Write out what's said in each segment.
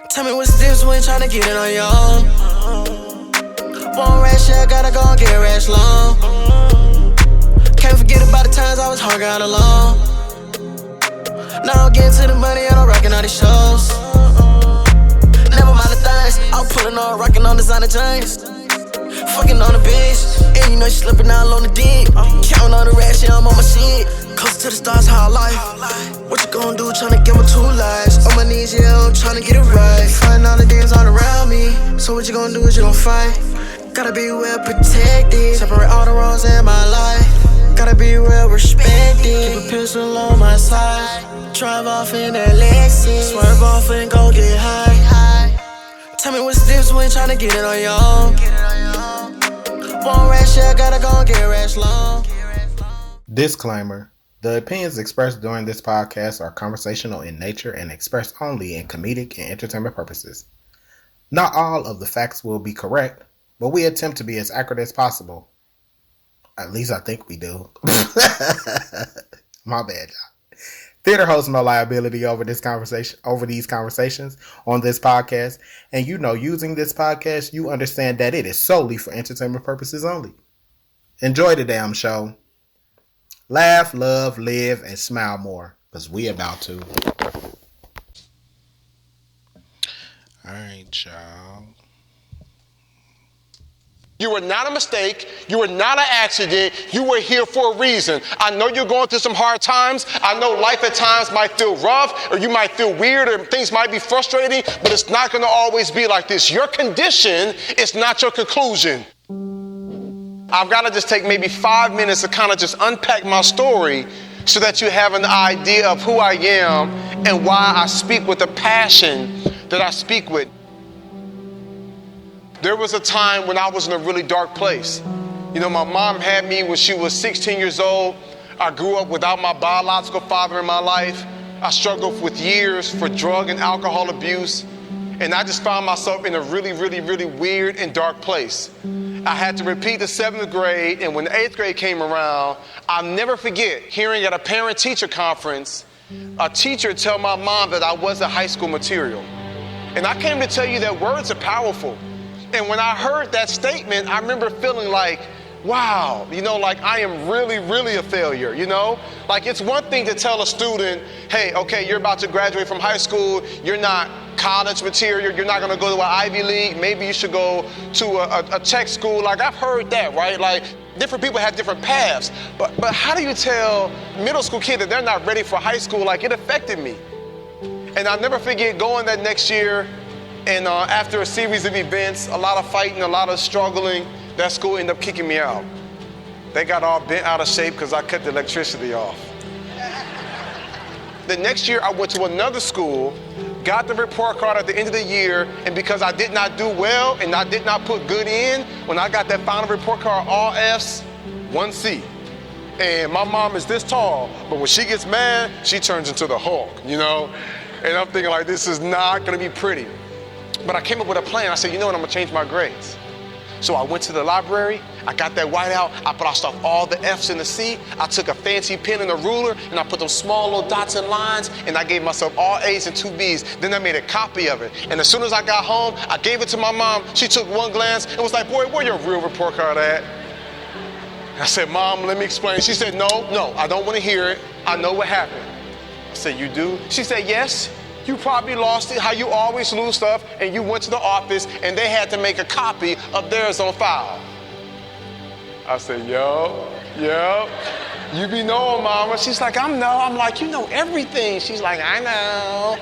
Tell me what's the difference when tryna get it on your own. Born rash, yeah, gotta go and get rash long. Can't forget about the times I was hung out alone. Now I'm getting to the money and I'm rocking all these shows. Never mind the things, I'm pulling on, rocking on designer jeans. Fucking on the bitch, and you know she slipping all on the dick. Counting on the rash, yeah, I'm on my shit. Closer to the stars, how I life. What you gon' do, tryna give her 2 lives? On my knees, yeah, I'm tryna get it right. Fighting all the demons all around me. So what you gon' do is you gon' fight. Gotta be well protected. Separate all the wrongs in my life. Gotta be well respected. Keep a pistol on my side. Drive off in that Lexus. Swerve off and go get high. Tell me what's the difference when tryna get it on your own. Born rash, yeah, gotta go and get rash long. Disclaimer. The opinions expressed during this podcast are conversational in nature and expressed only in comedic and entertainment purposes. Not all of the facts will be correct, but we attempt to be as accurate as possible. At least I think we do. My bad, y'all. Theater holds no liability over these conversations on this podcast, and using this podcast, you understand that it is solely for entertainment purposes only. Enjoy the damn show. Laugh, love, live, and smile more, because we about to. Alright, y'all. You were not a mistake. You were not an accident. You were here for a reason. I know you're going through some hard times. I know life at times might feel rough, or you might feel weird, or things might be frustrating, but it's not going to always be like this. Your condition is not your conclusion. I've got to just take maybe 5 minutes to kind of just unpack my story so that you have an idea of who I am and why I speak with the passion that I speak with. There was a time when I was in a really dark place. You know, my mom had me when she was 16 years old. I grew up without my biological father in my life. I struggled with years for drug and alcohol abuse. And I just found myself in a really, really, really weird and dark place. I had to repeat the 7th grade, and when the 8th grade came around, I'll never forget hearing at a parent-teacher conference, a teacher tell my mom that I wasn't high school material. And I came to tell you that words are powerful. And when I heard that statement, I remember feeling like, wow, like I am really, really a failure, Like it's one thing to tell a student, hey, okay, you're about to graduate from high school, you're not college material, you're not gonna go to an Ivy League, maybe you should go to a tech school. Like I've heard that, right? Like different people have different paths, but how do you tell middle school kids that they're not ready for high school? Like it affected me. And I'll never forget going that next year, and after a series of events, a lot of fighting, a lot of struggling, that school ended up kicking me out. They got all bent out of shape because I cut the electricity off. The next year I went to another school, got the report card at the end of the year, and because I did not do well and I did not put good in, when I got that final report card, all F's, 1 C. And my mom is this tall, but when she gets mad, she turns into the Hulk, And I'm thinking like, this is not gonna be pretty. But I came up with a plan. I said, you know what, I'm gonna change my grades. So I went to the library, I got that whiteout, I crossed off all the F's and the C, I took a fancy pen and a ruler, and I put those small little dots and lines, and I gave myself all A's and 2 B's. Then I made a copy of it. And as soon as I got home, I gave it to my mom. She took one glance and was like, boy, where your real report card at? I said, Mom, let me explain. She said, no, I don't wanna hear it. I know what happened. I said, you do? She said, yes. You probably lost it, how you always lose stuff, and you went to the office and they had to make a copy of theirs on file. I said, yo, you be knowing, Mama. She's like, I'm like, you know everything. She's like, I know.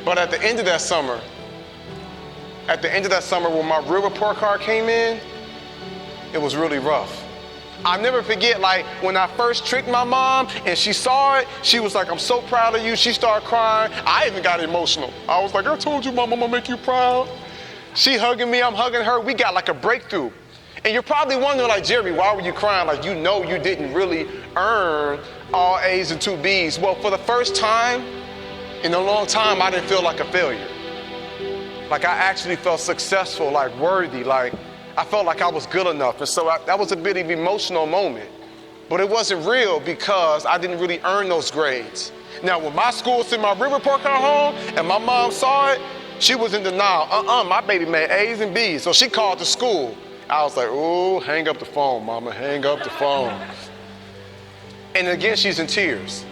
But at the end of that summer when my real report card came in, it was really rough. I'll never forget, like, when I first tricked my mom and she saw it, she was like, I'm so proud of you. She started crying. I even got emotional. I was like, I told you, Mom, I'm gonna make you proud. She hugging me, I'm hugging her. We got like a breakthrough. And you're probably wondering, like, Jerry, why were you crying? Like, you didn't really earn all A's and 2 B's. Well, for the first time in a long time, I didn't feel like a failure. Like, I actually felt successful, like worthy, like, I felt like I was good enough. And so that was a bit of an emotional moment. But it wasn't real because I didn't really earn those grades. Now, when my school sent my river report card home and my mom saw it, she was in denial. My baby made A's and B's. So she called the school. I was like, ooh, hang up the phone, mama, hang up the phone. And again, she's in tears.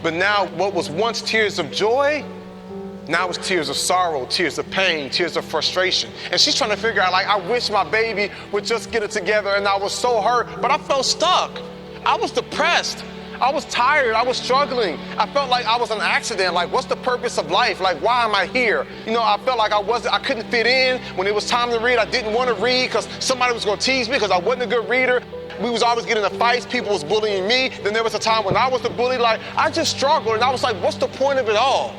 But now what was once tears of joy, now it's tears of sorrow, tears of pain, tears of frustration. And she's trying to figure out, like, I wish my baby would just get it together, and I was so hurt, but I felt stuck. I was depressed. I was tired. I was struggling. I felt like I was an accident. Like, what's the purpose of life? Like, why am I here? You know, I felt like I couldn't fit in. When it was time to read, I didn't want to read because somebody was going to tease me because I wasn't a good reader. We was always getting into fights. People was bullying me. Then there was a time when I was the bully. Like, I just struggled, and I was like, what's the point of it all?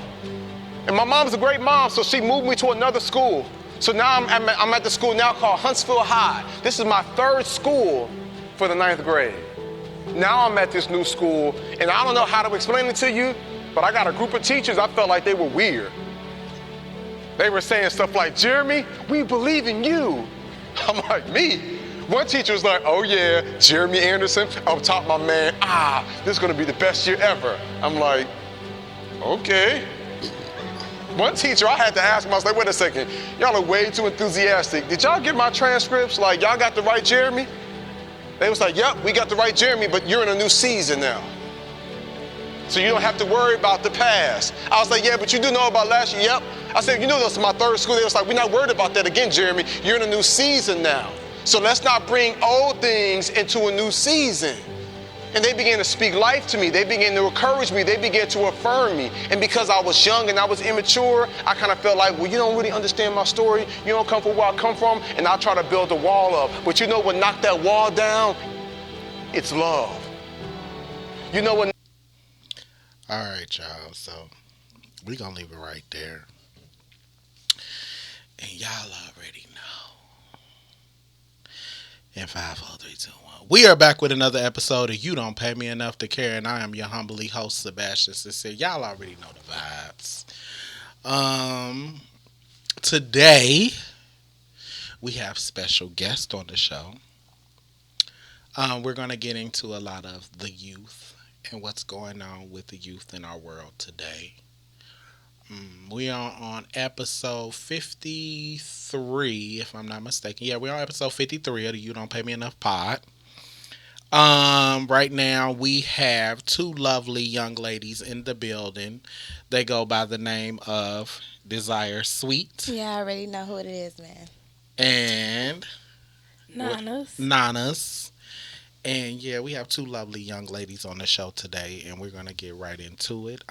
And my mom's a great mom, so she moved me to another school. So now I'm at the school now called Huntsville High. This is my third school for the 9th grade. Now I'm at this new school, and I don't know how to explain it to you, but I got a group of teachers, I felt like they were weird. They were saying stuff like, Jeremy, we believe in you. I'm like, me? One teacher was like, oh yeah, Jeremy Anderson, up top my man, this is gonna be the best year ever. I'm like, okay. One teacher, I had to ask him, I was like, wait a second, y'all are way too enthusiastic. Did y'all get my transcripts? Like, y'all got the right Jeremy? They was like, yep, we got the right Jeremy, but you're in a new season now. So you don't have to worry about the past. I was like, yeah, but you do know about last year. Yep. I said, you know, this is my third school. They was like, we're not worried about that again, Jeremy. You're in a new season now. So let's not bring old things into a new season. And they began to speak life to me. They began to encourage me. They began to affirm me. And because I was young and I was immature, I kind of felt like, well, you don't really understand my story. You don't come from where I come from. And I'll try to build a wall up. But you know what knocked that wall down? It's love. You know what? All right, y'all. So we're going to leave it right there. And y'all already know. In 5, 4, 3, 2, 1. We are back with another episode of You Don't Pay Me Enough to Care, and I am your humbly host, Sebastian Sincere. Y'all already know the vibes. Today, we have special guests on the show. We're going to get into a lot of the youth and what's going on with the youth in our world today. We are on episode 53, if I'm not mistaken. Yeah, we're on episode 53 of the You Don't Pay Me Enough pod. Right now, we have 2 lovely young ladies in the building. They go by the name of Deezire Sweet. Yeah, I already know who it is, man. And Nanas. And yeah, we have 2 lovely young ladies on the show today, and we're going to get right into it.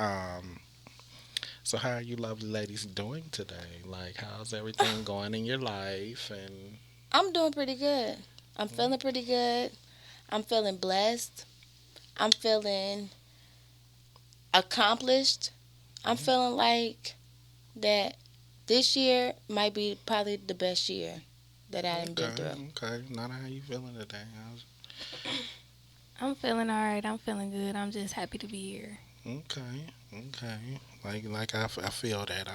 So how are you lovely ladies doing today? Like, how's everything going in your life? And I'm doing pretty good. I'm feeling pretty good. I'm feeling blessed. I'm feeling accomplished. I'm feeling like that this year might be probably the best year that I've been through. Okay. Nana, how you feeling today? I'm feeling all right. I'm feeling good. I'm just happy to be here. Okay. Like I feel that.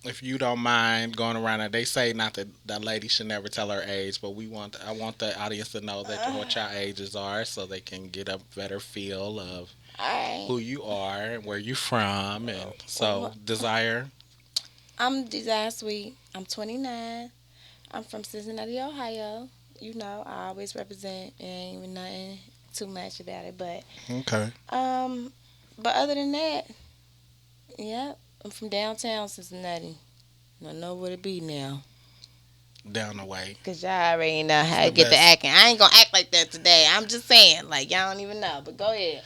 If you don't mind going around, and they say not that the lady should never tell her age, but I want the audience to know that what your ages are, so they can get a better feel of who you are and where you're from. And so, Deezire. I'm Deezire Sweet. I'm 29. I'm from Cincinnati, Ohio. You know, I always represent. Ain't even nothing too much about it, but okay. But other than that, yeah, I'm from downtown Cincinnati. I know what it be now. Down the way. Cause y'all already know how to get the acting. I ain't gonna act like that today. I'm just saying, like y'all don't even know. But go ahead.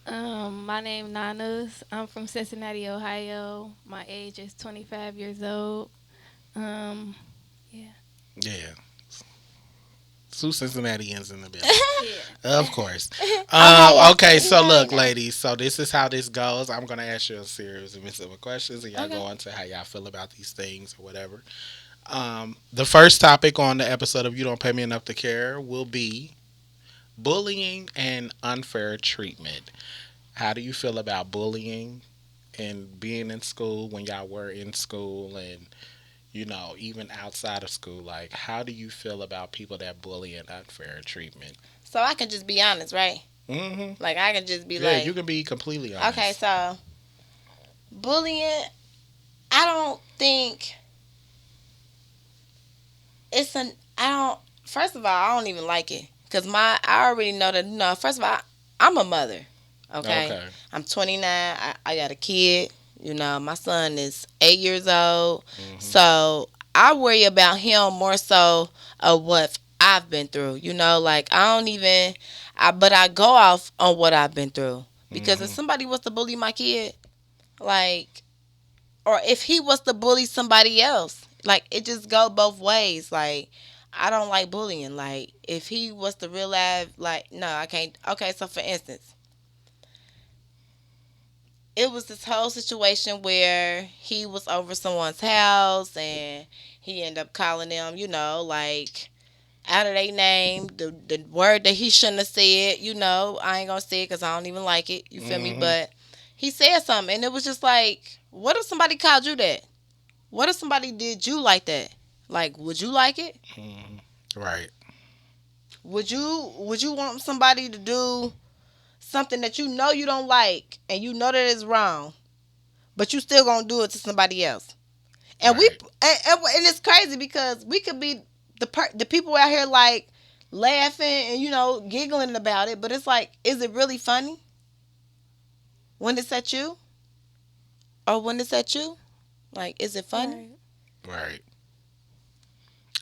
My name Nanas. I'm from Cincinnati, Ohio. My age is 25 years old. Yeah. 2 Cincinnatians in the building. Of course. Okay, so look, ladies. So this is how this goes. I'm going to ask you a series of simple questions, and y'all go into how y'all feel about these things or whatever. The first topic on the episode of You Don't Pay Me Enough to Care will be bullying and unfair treatment. How do you feel about bullying and being in school when y'all were in school and, you know, even outside of school? Like, how do you feel about people that bully and unfair treatment? So I can just be honest, right? Mm-hmm. Like I can just be Yeah, like, you can be completely honest. okay, so bullying. I don't think it's an. I don't. First of all, I don't even like it because I already know that. No, first of all, I'm a mother. Okay, Okay. I'm 29. I got a kid. You know, my son is 8 years old. Mm-hmm. So I worry about him more so of what I've been through. You know, like I don't even. But I go off on what I've been through because if Mm-hmm. somebody was to bully my kid, like, or if he was to bully somebody else, like it just go both ways. Like I don't like bullying. Like if he was to realize, like, no, I can't. Okay, so for instance, it was this whole situation where he was over someone's house and he ended up calling them, you know, like out of their name, the word that he shouldn't have said. You know, I ain't gonna say it because I don't even like it. You feel me? Mm-hmm. But he said something, and it was just like, what if somebody called you that? What if somebody did you like that? Like, would you like it? Mm-hmm. Right. Would you want somebody to do something that you know you don't like and you know that it's wrong, but you still gonna do it to somebody else? And we Right. and it's crazy because we could be the people out here like laughing and giggling about it, but it's like, is it really funny when it's at you or when it's at you? Like, is it funny? Right.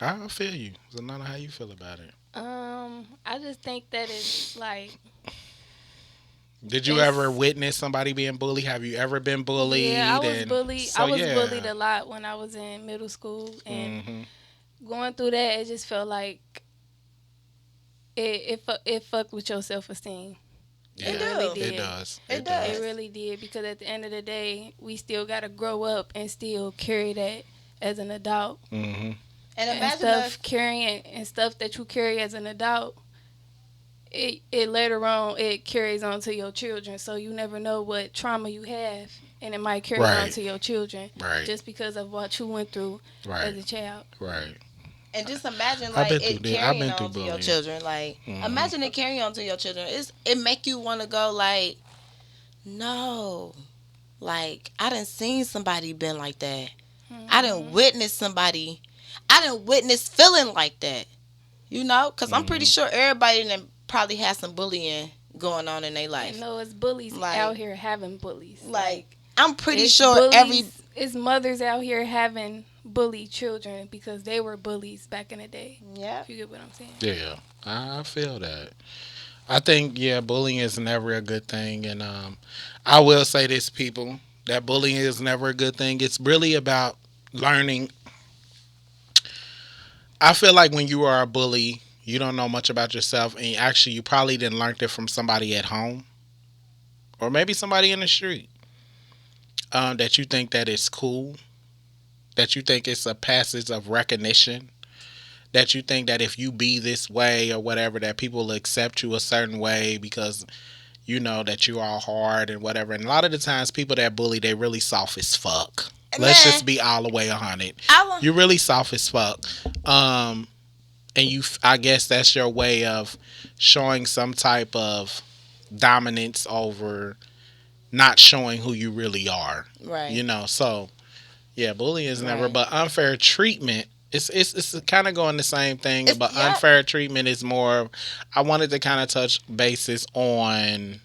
Right. I feel you. So, Nana, how you feel about it? I just think that it's like Did you it's ever witness somebody being bullied? Have you ever been bullied? yeah, I was And bullied. so I was yeah. bullied a lot when I was in middle school, and Mm-hmm. going through that, it just felt like it fucked with your self esteem. Yeah, It really do. did. it does. It It does. does. It really did, because at the end of the day, we still gotta grow up and still carry that as an adult. Mm-hmm. And And imagine stuff carrying and stuff that you carry as an adult, it later on it carries on to your children. So you never know what trauma you have, and it might carry on Right. to your children Right. just because of what you went through as a Right. child. Right. and just imagine I've like been through it that. I've carrying been through on to your bullying. children. Like imagine it carrying on to your children. It make you want to go like, no, like I done seen somebody been like that. I done witnessed somebody. I done witnessed feeling like that. You know, because I'm pretty sure everybody done probably has some bullying going on in their And life. know it's bullies Like- out here having bullies. Like I'm pretty it's sure bullies, it's mothers out here having bullied children because they were bullies back in the day. yeah. If you get what I'm saying. Yeah, I feel that. I think bullying is never a good thing, and I will say this, people, that bullying is never a good thing. It's really about learning. I feel like when you are a bully, you don't know much about yourself, and actually, you probably didn't learn it from somebody at home, or maybe somebody in the street. That you think that it's cool, that you think it's a passage of recognition, that you think that if you be this way or whatever, that people will accept you a certain way because you know that you are hard and whatever. And a lot of the times, people that bully, they really soft as fuck. Let's Man. just be all the way 100. I You're really soft as fuck. And I guess that's your way of showing some type of dominance over not showing who you really are. right. You know, so yeah, bullying is never, Right. but unfair treatment. It's kind of going the same thing, but yeah. unfair treatment is more. I wanted to kind of touch bases on,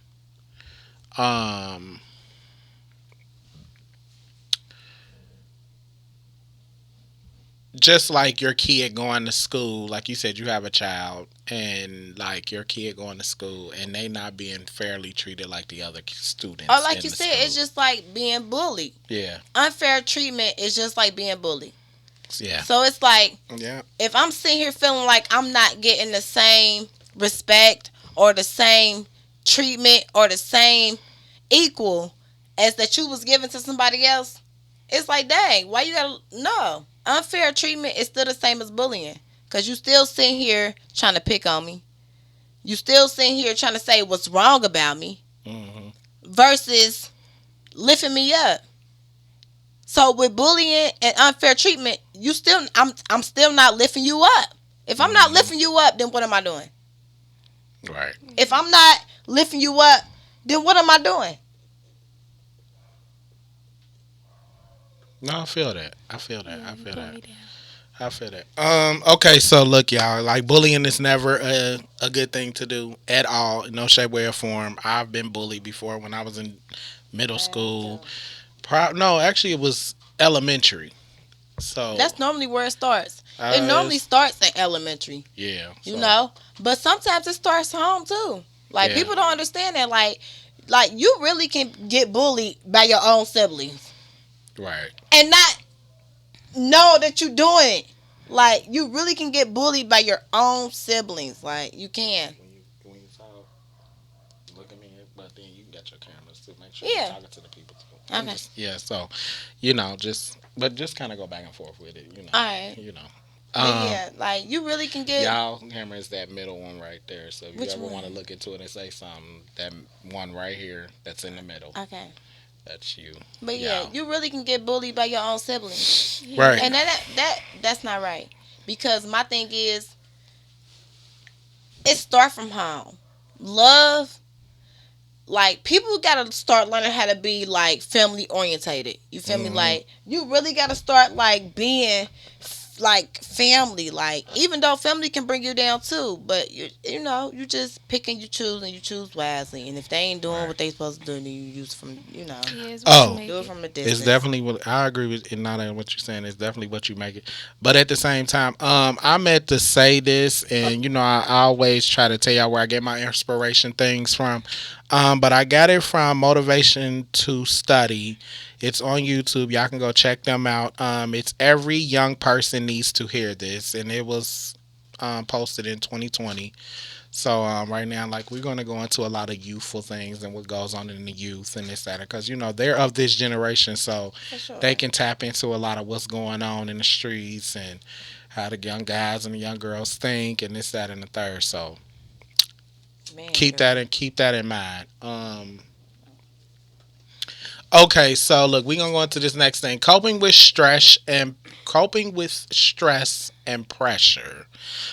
just like your kid going to school. Like you said, you have a child, and like your kid going to school, and they not being fairly treated like the other students. Or like in you the said, school. it's just like being bullied. Yeah, Unfair treatment is just like being bullied. yeah, So it's like, yeah. if I'm sitting here feeling like I'm not getting the same respect or the same treatment or the same equal as that you was giving to somebody else, it's like, dang, why you gotta, no. Unfair treatment is still the same as bullying. Because you still sitting here trying to pick on me. You still sitting here trying to say what's wrong about me. Mm-hmm. Versus lifting me up. So with bullying and unfair treatment, I'm still not lifting you up. If I'm not lifting you up, then what am I doing? Right. If I'm not lifting you up, then what am I doing? No, I feel that. I feel that. Yeah, I you feel put that. me down. I feel that. Okay, so look, y'all. Like bullying is never a good thing to do at all. In no shape, way, or form. I've been bullied before when I was in middle school. No, actually, it was elementary. So That's normally where it starts. It normally it's, starts in elementary, yeah. you So know. But sometimes it starts home too. Like yeah. people don't understand that. Like you really can get bullied by your own siblings Right. and not know that you're doing it. Like you really can get bullied by your own siblings. Like you can. When you talk, look at me, but then you got your cameras too. Make sure you're Yeah. talking to the people too. Okay. Yeah. So, just kind of go back and forth with it. All right. You know. But yeah, like you really can get. Y'all camera is that middle one right there. So if you Which ever want to one? look into it and say something, that one right here that's in the middle, Okay. that's you. But yeah, you really can get bullied by your own siblings. Right. And that's not right. Because my thing is it start from home. Love, like people gotta start learning how to be like family orientated. You feel me? Like you really gotta start like being like family. Like even though family can bring you down too, but you know you just pick and you choose and you choose wisely. And if they ain't doing what they supposed to do, then you use from Yeah, it's what you Oh, make do it it. from a it's distance. definitely what I agree with. And not in what you're saying. It's definitely what you make it. But at the same time, I meant to say this, and I always try to tell y'all where I get my inspiration things from. But I got it from Motivation to Study. It's on YouTube. Y'all can go check them out. It's every young person needs to hear this, and it was posted in 2020. So right now, like we're gonna go into a lot of youthful things and what goes on in the youth and this that, because they're of this generation, so For sure. they can tap into a lot of what's going on in the streets and how the young guys and the young girls think and this that and the third. So Man, keep that in mind. Okay, so look, we're gonna go into this next thing: coping with stress and pressure.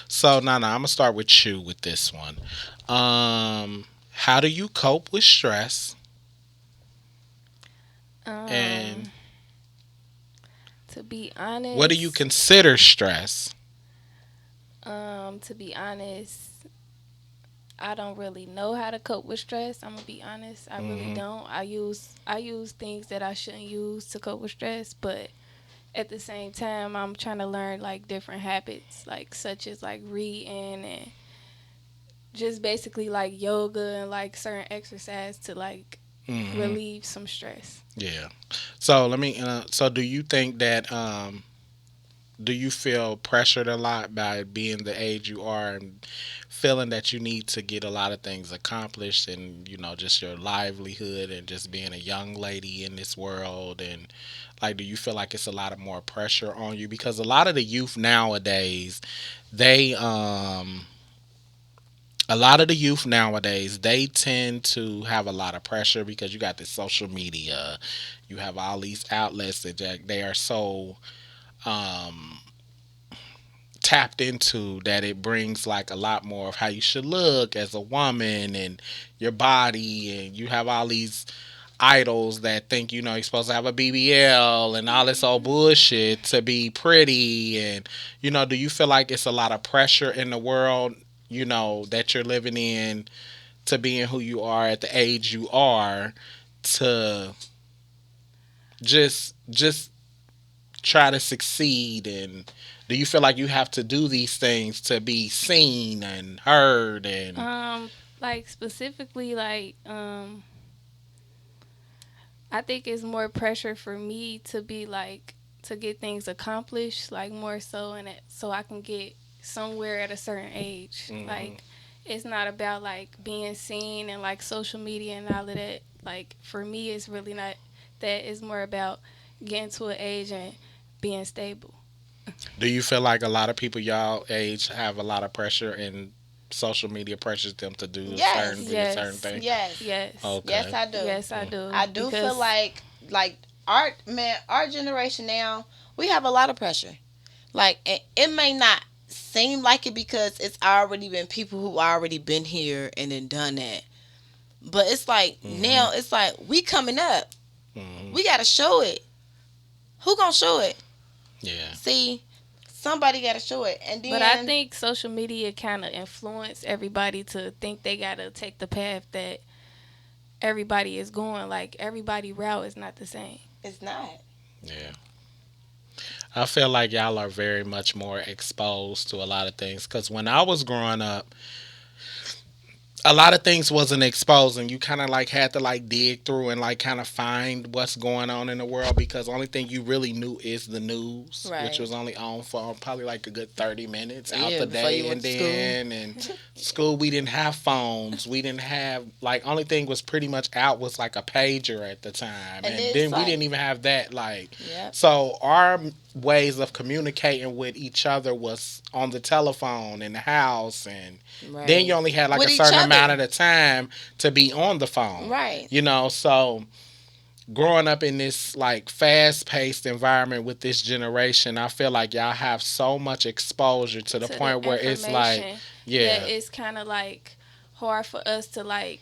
So, Nana, I'm gonna start with you with this one. How do you cope with stress? And Um, to be honest, what do you consider stress? To be honest, I don't really know how to cope with stress. I'm gonna be honest. I really don't. I use things that I shouldn't use to cope with stress, but at the same time, I'm trying to learn like different habits, like such as like reading and just basically like yoga and like certain exercise to like relieve some stress. Yeah. So let me. So do you think that? Do you feel pressured a lot by being the age you are and feeling that you need to get a lot of things accomplished and just your livelihood and just being a young lady in this world, and like do you feel like it's a lot of more pressure on you because a lot of the youth nowadays they a lot of the youth nowadays they tend to have a lot of pressure because you got this social media, you have all these outlets that they are so um tapped into that it brings like a lot more of how you should look as a woman and your body, and you have all these idols that think you're supposed to have a BBL and all this old bullshit to be pretty, and do you feel like it's a lot of pressure in the world that you're living in to being who you are at the age you are to just try to succeed, and do you feel like you have to do these things to be seen and heard and Like specifically, I think it's more pressure for me to be like to get things accomplished, like more so in it, so I can get somewhere at a certain age. Like it's not about like being seen and like social media and all of that. Like for me, it's really not that. It's more about getting to an age and being stable. do you feel like a lot of people y'all age have a lot of pressure and social media pressures them to do Yes. certain Yes. thing? Yes. Yes. Okay. Yes, I do. Yes, I do. I do Because feel like our generation now, we have a lot of pressure. Like it may not seem like it because it's already been people who already been here and then done that. But it's like now it's like we coming up. We gotta show it. Who gonna show it? Yeah. See, somebody gotta show it. And then But I think social media kind of influenced everybody to think they gotta take the path that everybody is going. Like everybody route is not the same. it's not. Yeah. I feel like y'all are very much more exposed to a lot of things. Because when I was growing up, a lot of things wasn't exposed, and you kind of like had to like dig through and like kind of find what's going on in the world, because the only thing you really knew is the news, Right. which was only on for probably like a good 30 minutes out Yeah, the before you day. went And to then and school, we didn't have phones, we didn't have like, only thing was pretty much out was like a pager at the time, and it's then we like- didn't even have that. Like, Yep. so our ways of communicating with each other was on the telephone in the house, and Right. then you only had like With a each certain other. amount of the time to be on the phone. Right. You know, so growing up in this like fast paced environment with this generation, I feel like y'all have so much exposure to the To point where it's like, information yeah. that it's kind of like hard for us to like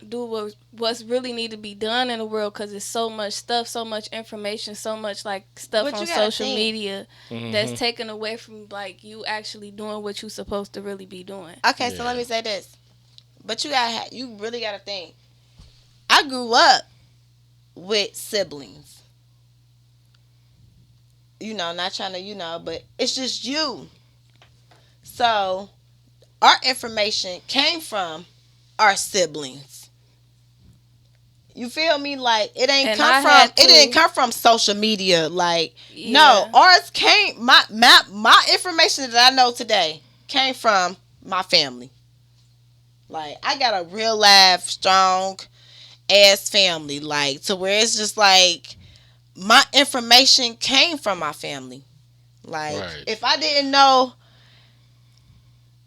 do what's really need to be done in the world, because it's so much stuff, so much information, so much like stuff But on you gotta social think. media Mhm. that's taken away from like you actually doing what you supposed to really be doing. Okay, so let me say this. But you really gotta think. I grew up with siblings. You know, not trying to, but it's just you. So our information came from our siblings. You feel me? Like it ain't And come I from had it didn't to- come from social media. Like Yeah. no, ours came my information that I know today came from my family. Like I got a real life strong ass family, like to where it's just like my information came from my family. Like Right. if I didn't know,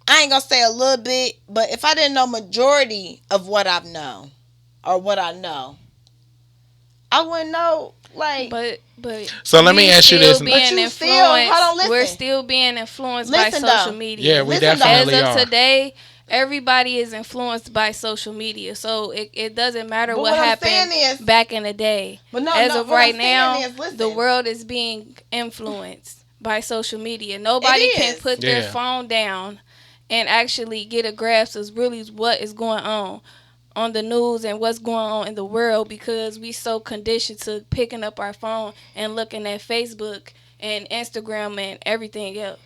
I ain't gonna say a little bit, but if I didn't know majority of what I've known or what I know, I wouldn't know. Like, But So let me we ask you still this. being But you influenced. still- hold on, listen. We're still being influenced Listen, by social though. media. Yeah, we Listen, though. definitely As of are. today, everybody is influenced by social media. So it doesn't matter But what what I'm happened saying is- back in the day. But no, As no, of what right I'm saying now, is, listen. the world is being influenced by social media. Nobody It can is. put their Yeah. phone down and actually get a grasp of really what is going on the news and what's going on in the world, because we so conditioned to picking up our phone and looking at Facebook and Instagram and everything else.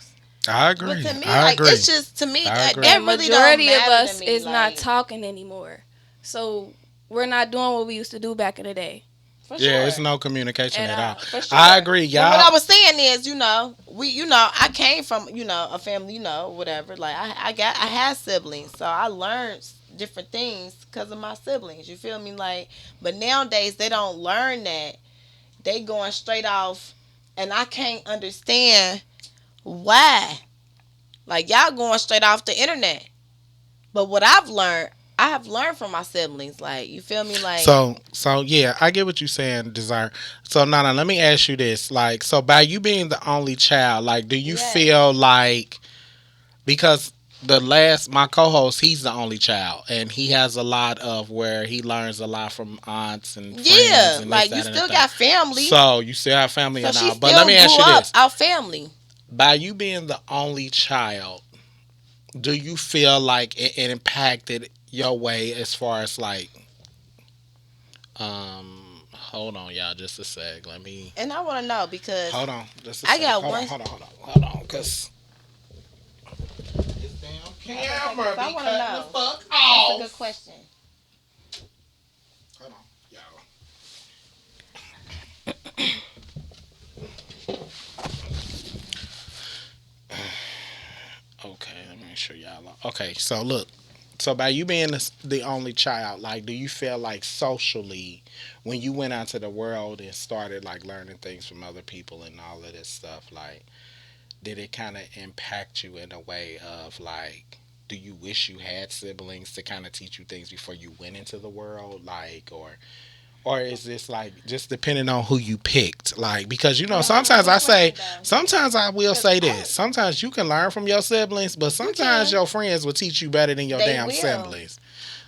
I but agree. to me, I like agree. it's just to me I that, agree. that And really majority don't of matter us to me. is not like, talking anymore. So we're not doing what we used to do back in the day. for Yeah, sure. it's no communication At at all. all. For sure. I agree, But what I y'all. was saying is, I came from, a family, whatever. Like I had siblings, so I learned different things because of my siblings. You feel me? Like, but nowadays they don't learn that. They going straight off, and I can't understand why. Like y'all going straight off the internet. But what I have learned from my siblings. Like, you feel me? Like, So yeah, I get what you're saying, Desire. So Nana, let me ask you this: like, so by you being the only child, like, do you Yes. feel like, because my co-host, he's the only child, and he has a lot of where he learns a lot from aunts and friends yeah, and like this, you that, and still the got thing. family. So you still have family So and she all, still but let me ask you grew up this: our family. by you being the only child, do you feel like it impacted your way as far as like, hold on, y'all, just a sec. Let me. And I want to know because Hold on, just a I sec. got hold one- hold on, cause this damn camera I be wanna cutting know. the fuck that's a off. good question. Hold on, y'all. Okay, let me make sure y'all. Okay, so look. So by you being the only child, like, do you feel like socially, when you went out to the world and started like learning things from other people and all of this stuff, like, did it kind of impact you in a way of like, do you wish you had siblings to kind of teach you things before you went into the world, like, or is this like just depending on who you picked? Like, because sometimes sometimes I will say this. Sometimes you can learn from your siblings, but sometimes can. your friends will teach you better than your They damn will. siblings.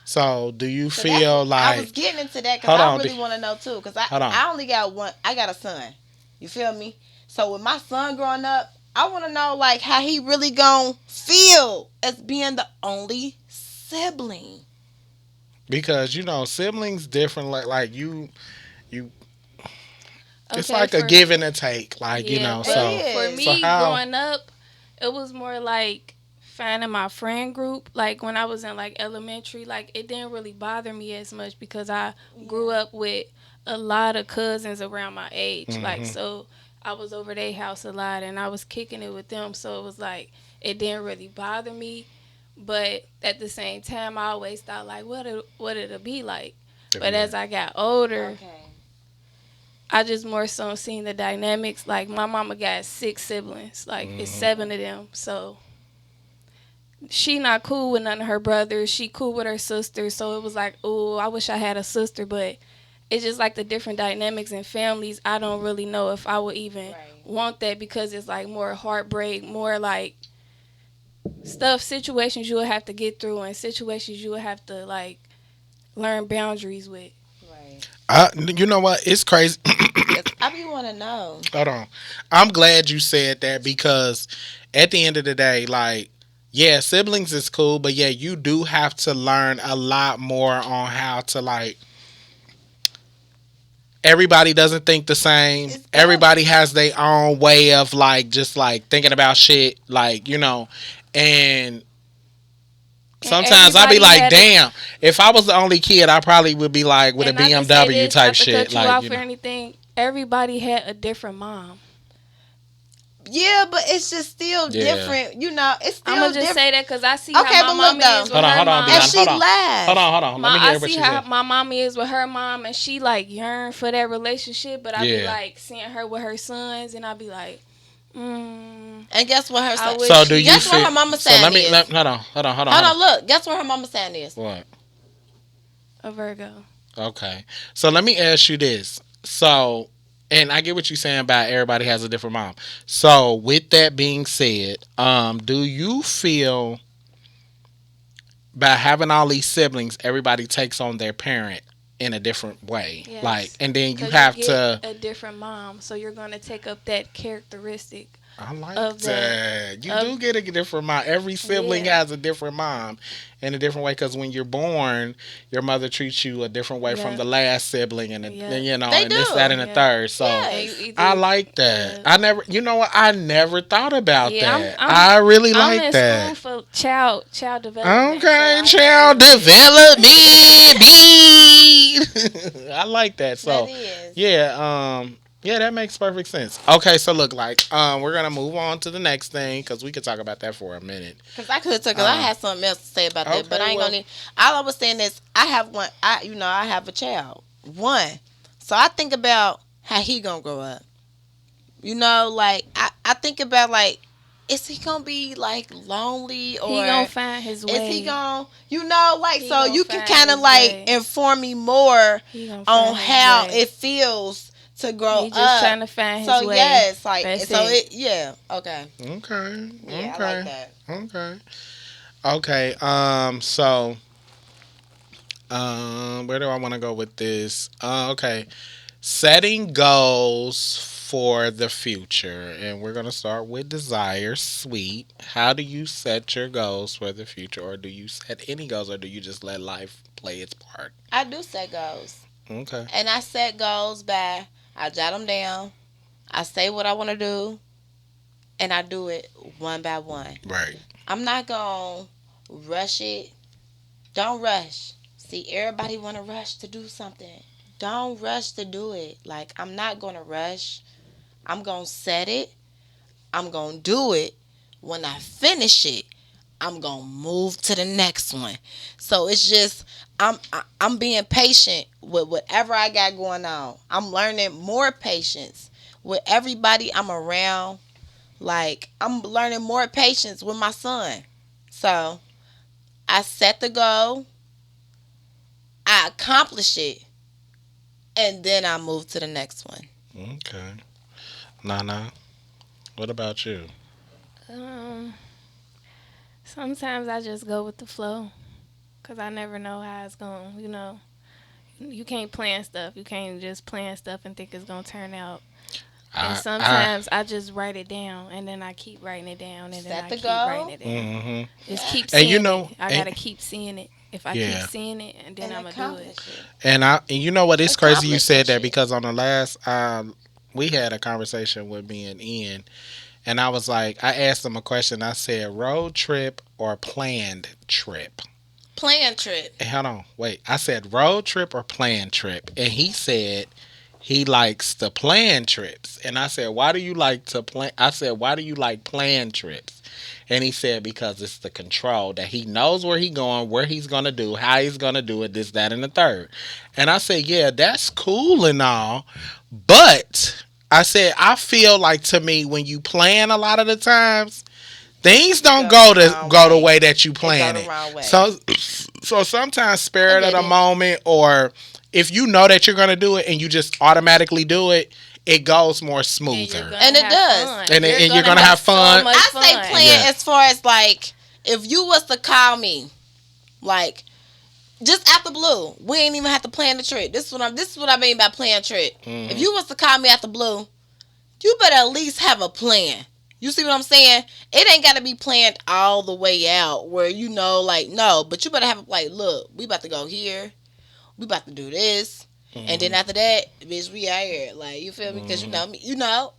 So, do you So feel I like? was getting into that Hold because I on, really want to know too. Because hold on. I only got one. I got a son. You feel me? So with my son growing up, I want to know like how he really gonna feel as being the only sibling. Because siblings different. Like you. It's Okay, like a for give and a take. Like yeah, It but so. for is. So me how? growing up, it was more like finding my friend group. Like when I was in like elementary, like it didn't really bother me as much because I grew up with a lot of cousins around my age. Like Hmm. so I was over their house a lot and I was kicking it with them, so it was like it didn't really bother me. But at the same time, I always thought like what it'll be like. But as I got older, Okay. I just more so seen the dynamics. Like my mama got 6 siblings. Like it's 7 of them. So she not cool with none of her brothers. She cool with her sister. So it was like, oh, I wish I had a sister. But it's just like the different dynamics in families. I don't really know if I would even want that because it's like more heartbreak, more like situations you would have to get through and situations you would have to like learn boundaries with. You know what? It's crazy. I be want to know. Hold on. I'm glad you said that because at the end of the day, like, yeah, siblings is cool, but yeah, you do have to learn a lot more on how to like. Everybody doesn't think the same. Everybody has their own way of like just like thinking about shit, like and sometimes I be like, damn, if I was the only kid, I probably would be like with a And not to say BMW this, type not to shit, cut you like off or anything. Everybody had a different mom. Yeah, but it's just still different. It's still I'm gonna just different. say that because I see Okay, how but my look mommy though. is with her mom. And Dion, she laughed. hold on. Let me hear I what see you how said. my mommy is with her mom, and she like yearn for that relationship. But I be like seeing her with her sons, and I be like, And guess what her son? So do you guess feel? what her mama So saying is? hold on. Hold on. Look, guess what her mama saying is? What? a Virgo. Okay. So let me ask you this. So, and I get what you're saying about everybody has a different mom. So, with that being said, do you feel by having all these siblings, everybody takes on their parent in a different way? Yes. Like, and then you 'Cause have get to a different mom, so you're gonna take up that characteristic. I like of that. that. You do get a different mom. Every sibling has a different mom in a different way because when you're born, your mother treats you a different way from the last sibling, and They and do. this, that, and the third. So I like that. I never, you know what? I never thought about that. I really I'm like in that. school for child development. Okay, so child development. I like that. So That is. yeah, yeah, that makes perfect sense. Okay, so look, like, we're gonna move on to the next thing because we could talk about that for a minute. Because I could talk. I had something else to say about that, but I ain't gonna need. All I was saying is, I have one. I have a child. One. So I think about how he gonna grow up. Like I think about like, is he gonna be like lonely or he gonna find his way. is he gonna like He so gonna you can find kind of his like way. inform me more He gonna on find his how way. it feels to grow He just up. trying to find his So way. yes, like That's so it. yeah, okay. Okay. Yeah, Okay. I like that. Okay. Okay. So, where do I want to go with this? Okay. Setting goals for the future, and we're gonna start with Deezire Sweet. How do you set your goals for the future, or do you set any goals, or do you just let life play its part? I do set goals. Okay. And I set goals by I jot them down. I say what I want to do, and I do it one by one. Right. I'm not gonna rush it. Don't rush. See, everybody want to rush to do something. Don't rush to do it. Like I'm not gonna rush. I'm gonna set it. I'm gonna do it. When I finish it, I'm gonna move to the next one. So it's just I'm being patient with whatever I got going on. I'm learning more patience with everybody I'm around. Like I'm learning more patience with my son. So I set the goal, I accomplish it, and then I move to the next one. Okay. Nana, what about you? Sometimes I just go with the flow. Cause I never know how it's going. You can't plan stuff. You can't just plan stuff and think it's gonna turn out. And sometimes I just write it down, and then I keep writing it down, and then I keep writing it down. Just keep seeing it. I gotta keep seeing it. If I keep seeing it, and then I'm gonna do it. And you know what? It's crazy you said that because on the last we had a conversation with me and Ian, and I was like, I asked him a question. I said, road trip or planned trip? Planned trip. Hold on, wait. I said road trip or planned trip, and he said he likes to plan trips. And I said, why do you like to plan? I said, why do you like planned trips? And he said, because it's the control that he knows where he's going, where he's going to do, how he's going to do it, this, that, and the third. And I said, yeah, that's cool and all. But I said, I feel like to me, when you plan a lot of the times, things don't go the way that you plan it. So sometimes spirit of the moment, or if you know that you're going to do it and you just automatically do it, it goes more smoother. And it does. And you're going to have fun. So I say plan as far as like, if you was to call me, like, just out the blue, we ain't even have to plan the trip. This is what I mean by plan trip. Mm-hmm. If you was to call me out the blue, you better at least have a plan. You see what I'm saying? It ain't got to be planned all the way out where, like, no. But you better have, like, look, we about to go here. We about to do this. Mm-hmm. And then after that, bitch, we out here. Like, you feel me? Because you know me.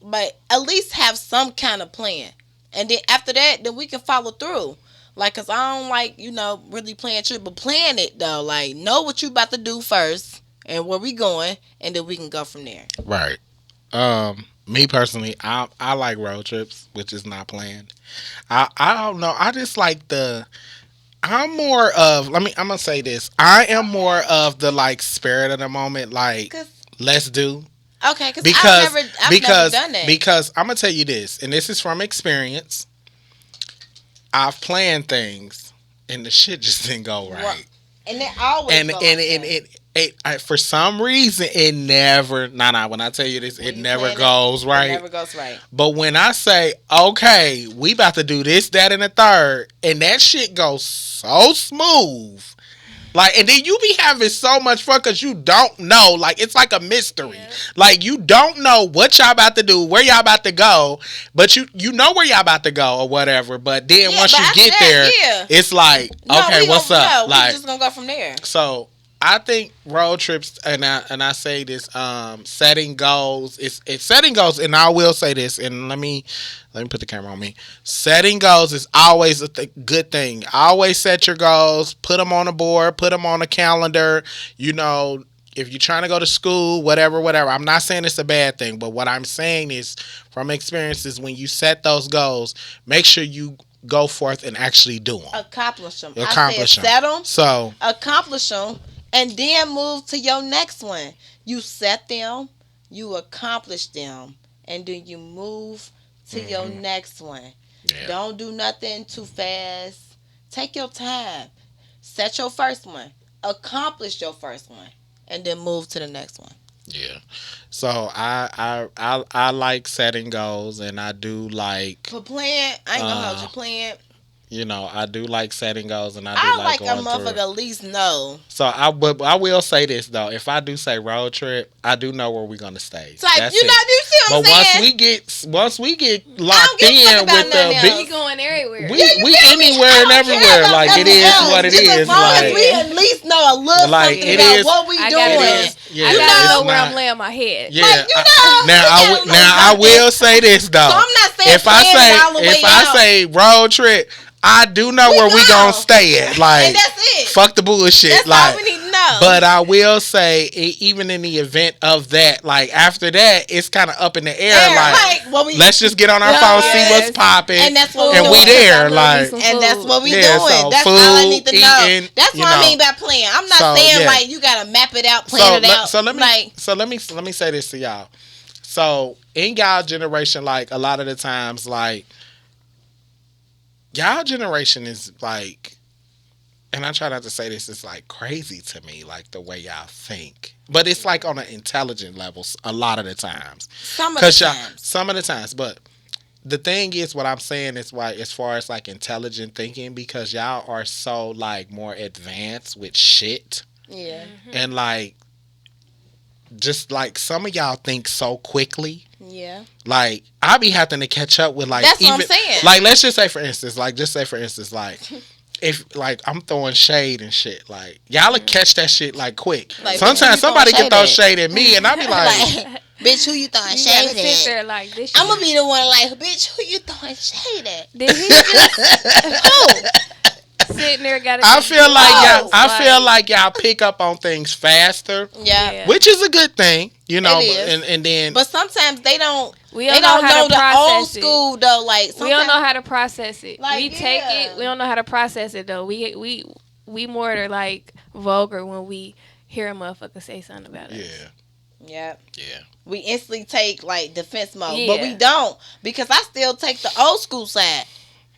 But at least have some kind of plan. And then after that, then we can follow through. Like, because I don't like, really plan trip. But plan it, though. Like, know what you about to do first and where we going. And then we can go from there. Right. Me personally, I like road trips, which is not planned. I don't know. I just like I'm more of, I'm going to say this. I am more of the, like, spirit of the moment, like, let's do. Okay, because I've never done that. Because I'm going to tell you this, and this is from experience. I've planned things, and the shit just didn't go right. Well, and it always goes for some reason, it never, when I tell you this, it never goes right. It never goes right. But when I say, okay, we about to do this, that, and the third, and that shit goes so smooth. Like, and then you be having so much fun because you don't know. Like, it's like a mystery. Yeah. Like, you don't know what y'all about to do, where y'all about to go, but you know where y'all about to go or whatever. But then once you get there, it's like, okay, what's up? Like, we're just going to go from there. So, I think road trips, and I say this, setting goals. It's setting goals, and I will say this, and let me put the camera on me. Setting goals is always a good thing. Always set your goals, put them on a board, put them on a calendar. If you're trying to go to school, whatever. I'm not saying it's a bad thing, but what I'm saying is, from experiences, when you set those goals, make sure you go forth and actually do them. Accomplish them. Set them. So accomplish them. And then move to your next one. You set them, you accomplish them, and then you move to your next one. Yeah. Don't do nothing too fast. Take your time. Set your first one. Accomplish your first one, and then move to the next one. Yeah. So I like setting goals, and I do like. For plan, I ain't gonna hold you plan. I do like setting goals, and I like going a motherfucker at least know. So I will say this though: if I do say road trip, I do know where we're gonna stay. It's like, you see what I'm saying? Once we get locked in with we going everywhere. We anywhere and everywhere. Like it is what it is. As long as we at least know a little something about what we doing. I gotta know where I'm laying my head. Yeah. Now I will say this though. So I'm not saying if I say road trip, I do know where we gonna stay at. Like, and that's it. Fuck the bullshit. That's all we need to know. But I will say, even in the event of that, like after that, it's kind of up in the air. Let's just get on our phone, see what's popping, and that's what we there. Like, and that's what we doing. So that's all I need to know. That's what I mean by playing. I'm not saying like you gotta map it out, plan it out. So let me say this to y'all. So in y'all generation, like a lot of the times, like. Y'all generation is like, and I try not to say this, it's like crazy to me, like the way y'all think. But it's like on an intelligent level a lot of the times. Some of the times. But the thing is, what I'm saying is why, as far as like intelligent thinking, because y'all are so like more advanced with shit, Yeah. and like just like some of y'all think so quickly. Yeah. Like I be having to catch up with like That's even what I'm saying. like let's just say for instance, like if like I'm throwing shade and shit, like y'all will catch that shit like quick. Like, Sometimes somebody can throw at? shade at me, and I be like, Like, bitch, who you throwing You shade gotta sit at? there like this. I'm gonna be the one like, bitch, who you throwing shade at? Did he just Oh, sitting there? Got I feel like y'all. I Like- feel like y'all pick up on things faster, yeah. Yeah. which is a good thing, you know. It is. And then But sometimes they don't. We They don't don't know how know to the old process it. school though. Like We don't know sometimes- how to process it. Like, We take yeah. it. We don't know how to process it though. We more like vulgar when we hear a motherfucker say something about us. yeah, Yeah. We instantly take like defense mode, Yeah. but we don't, because I still take the old school side.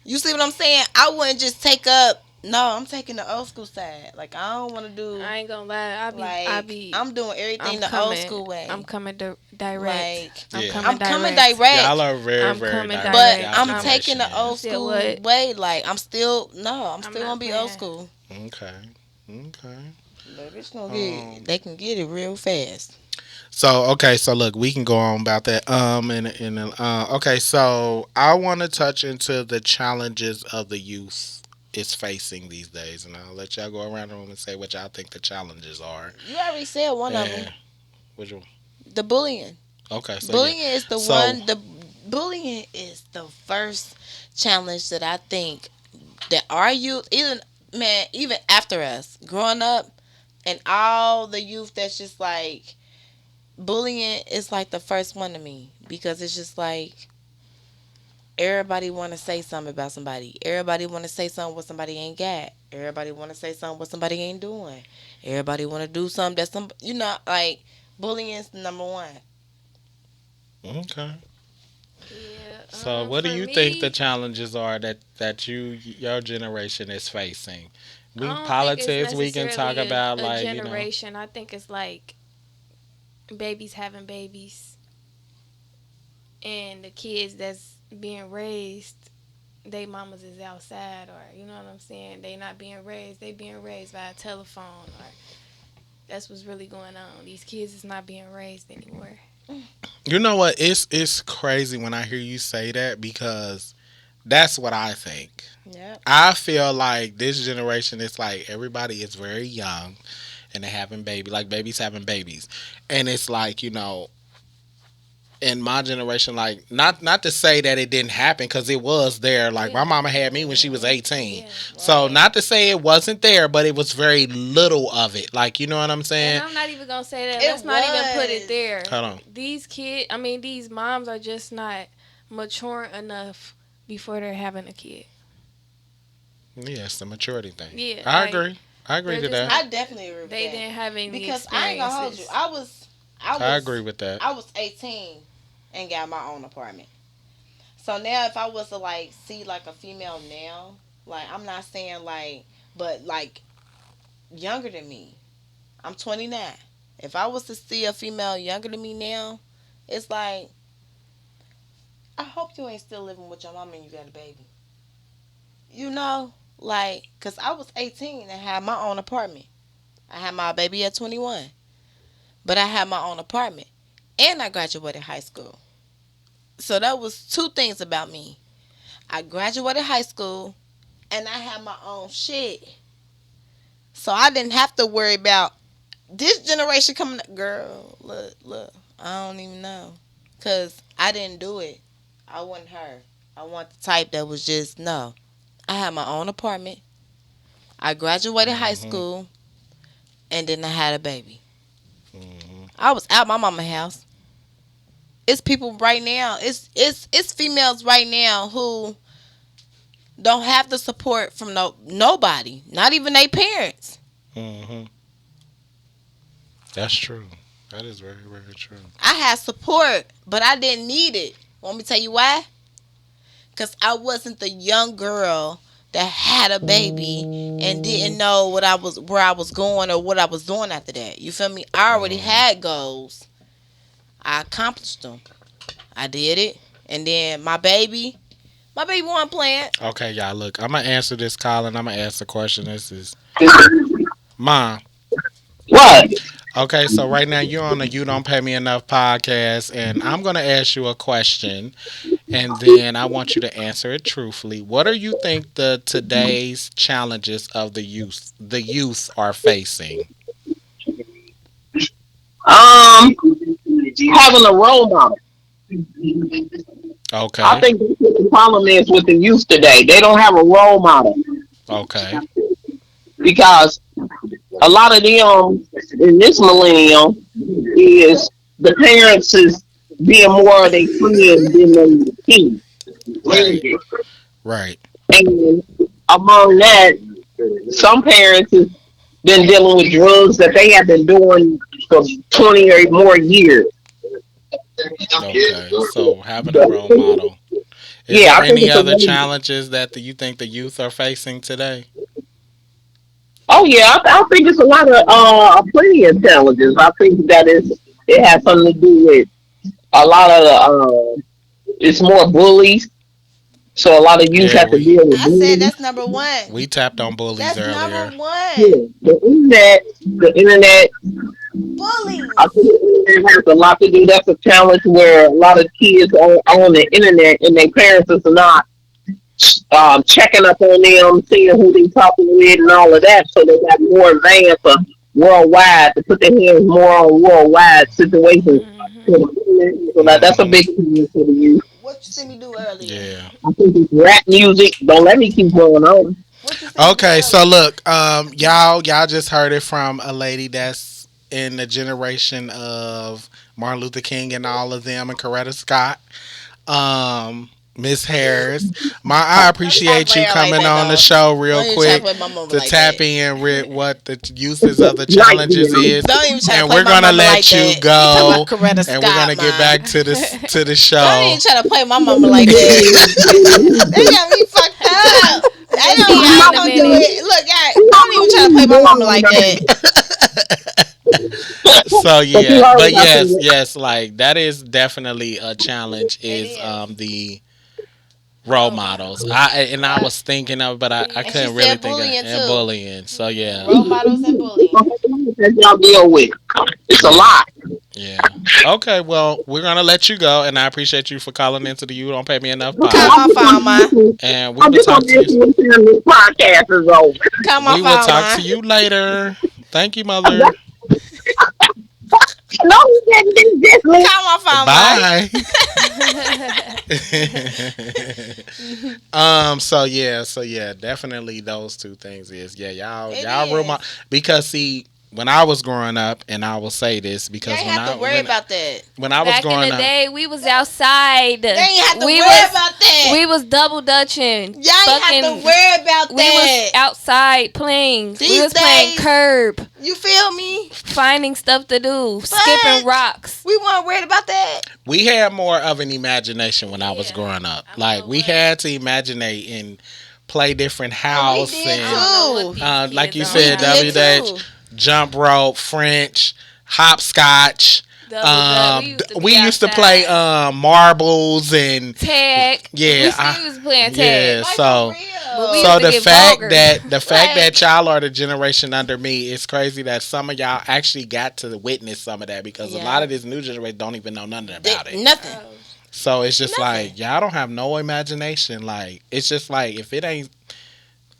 You see what I'm saying? I wouldn't just take up. No, I'm taking the old school side. Like I don't want to do. I ain't gonna lie. Like I'm doing everything the coming, old school way. I'm coming direct. Like Yeah. I'm coming direct. y'all are very, I'm very coming direct. But direct. I'm Y'all taking the generation old is. Still school what? way. Like I'm still I'm still not gonna be old playing. schoul. Okay. But it's gonna get. They can get it real fast. So okay, so look, we can go on about that. Okay, so I want to touch into the challenges of the youth is facing these days, and I'll let y'all go around the room and say what y'all think the challenges are. You already said one of them. Which one? The bullying. Okay, so Bullying yeah. is the So- one. The bullying is the first challenge that I think that our youth, even after us growing up, and all the youth that's just like bullying is like the first one to me, because it's just like everybody want to say something about somebody. Everybody want to say something what somebody ain't got. Everybody want to say something what somebody ain't doing. Everybody want to do something that some like bullying is the number one. Okay. Yeah. So what do for you me, think the challenges are that your generation is facing? I don't think Politics. it's We can talk necessarily about a like generation. I think it's like babies having babies, and the kids that's being raised, they mamas is outside, or you know what I'm saying. They not being raised. They being raised by a telephone, or that's what's really going on. These kids is not being raised anymore. You know what? It's crazy when I hear you say that, because that's what I think. Yeah. I feel like this generation is like everybody is very young and they're having babies having babies. And it's like, in my generation, like not to say that it didn't happen, because it was there. Like my mama had me when she was 18. Yeah. So not to say it wasn't there, but it was very little of it. Like, you know what I'm saying? And I'm not even gonna say that. It Let's not even put was. it there. Hold on. These moms are just not mature enough before they're having a kid. Yeah, it's the maturity thing. Yeah, I like, agree. I agree to they're that. just I definitely agree with They that. didn't have any Because I ain't gonna hold you. experiences. I agree with that. I was 18 and got my own apartment. So now if I was to like see like a female now, like I'm not saying like, but like younger than me, I'm 29. If I was to see a female younger than me now, it's like, I hope you ain't still living with your mama and you got a baby. You know, like, cause I was 18 and had my own apartment. I had my baby at 21, but I had my own apartment, and I graduated high school. So that was two things about me. I graduated high school, and I had my own shit. So I didn't have to worry about this generation coming up. Girl, look, I don't even know. Because I didn't do it. I wasn't her. I want the type that was just, no. I had my own apartment. I graduated high school, and then I had a baby. I was out my mama's house. It's people right now. It's females right now who don't have the support from nobody, not even their parents. Mm-hmm. That's true. That is very, very true. I had support, but I didn't need it. Want me to tell you why? Because I wasn't the young girl that had a baby and didn't know where I was going or what I was doing after that. You feel me? I already had goals. I accomplished them. I did it, And then my baby wasn't playing. Okay, y'all. Look, I'm gonna answer this call, and I'm gonna ask the question. This is Mom. What? Okay, so right now you're on the You Don't Pay Me Enough podcast, and I'm gonna ask you a question, and then I want you to answer it truthfully. What do you think the today's challenges of the youth are facing? Having a role model. I Okay, think that's what the problem is with the youth today. They don't have a role model okay, because a lot of them in this millennium is the parents is being more of their friends than their kids. right, right. And among that, some parents has been dealing with drugs that they have been doing for 20 or more years. Okay, so having a role model. Is Yeah, there I think any it's a other really. challenges that you think the youth are facing today? Oh yeah, I think it's a lot of plenty of challenges. I think that it has something to do with a lot of it's more bullies, so a lot of youth Yeah, have to we deal with I said bullies. that's number one. we tapped on bullies That's number earlier. one. Yeah, the internet. I Bullies. think the internet has a lot to do. That's a challenge where a lot of kids are on the internet and their parents is not checking up on them, seeing who they talking with, and all of that. So they got more advanced worldwide to put their hands more on worldwide situations. Mhm. So that's a Hmm. big thing for the youth. What you see me do earlier? Yeah. I think it's rap music. Don't let me keep going on. What you see me do Okay, so earlier? look, y'all just heard it from a lady that's in the generation of Martin Luther King and all of them, and Coretta Scott. Miss Harris, I Don't try to appreciate play you her like coming that, on the though. show real Don't even try to quick play my mama to like tap that. in with what the uses of the Night challenges vision. is, Don't even try to and play we're my gonna mama like let you that. You talking about go, Coretta and we're Scott, gonna get man. back to the Don't show. even try to play my mama like that. They got me fucked up. We'll see y'all I in ain't a gonna do minute. it. Look, don't even try to play my mama like that. So But you yeah, but always have yes, to. yes, like that is definitely a challenge. It Is is. the role Role models. models. I Yeah. was thinking of, but I And she couldn't Yeah. really said think of bullying and too. bullying. So yeah, Role models and bullying. That y'all deal with. It's a yeah, lot. yeah. Okay, well we're gonna let you go, and I appreciate you for calling into the You Don't Pay Me Enough Okay, Call pod, my phone, ma. and we I'm will just gonna talk to you. listen until this podcast is over. Call my We will phone, talk ma. to you later. Thank you, mother. No, you didn't do this, man. Call my phone, ma. Bye. So yeah, definitely those two things is yeah, It y'all rule my is. because see when I was growing up, and I will say this You because ain't have to worry about that. when I was Back in growing the up, day, we was outside. You ain't have to We worry was about that. we was double dutching. Y'all ain't have to worry about We was that. outside playing. We These was playing days- curb, You feel me? finding stuff to do, skipping rocks. We weren't worried about that. we had more of an imagination when I was Yeah. growing up. I don't Like know we what- had to imaginate and play different We house did I and don't know what too. these like you kids We said, don't have. did WH, too. jump rope, French, hopscotch. Double dutch. We used to play marbles and tag. yeah, We was playing yeah. tag. Like So for real. But we so used to the get fact vulgar. that y'all are the generation under me, it's crazy that some of y'all actually got to witness some of that because a Yeah. lot of this new generation don't even know nothing about it. Nothing. So it's just Nothing. like y'all don't have no imagination. Like it's just like if it ain't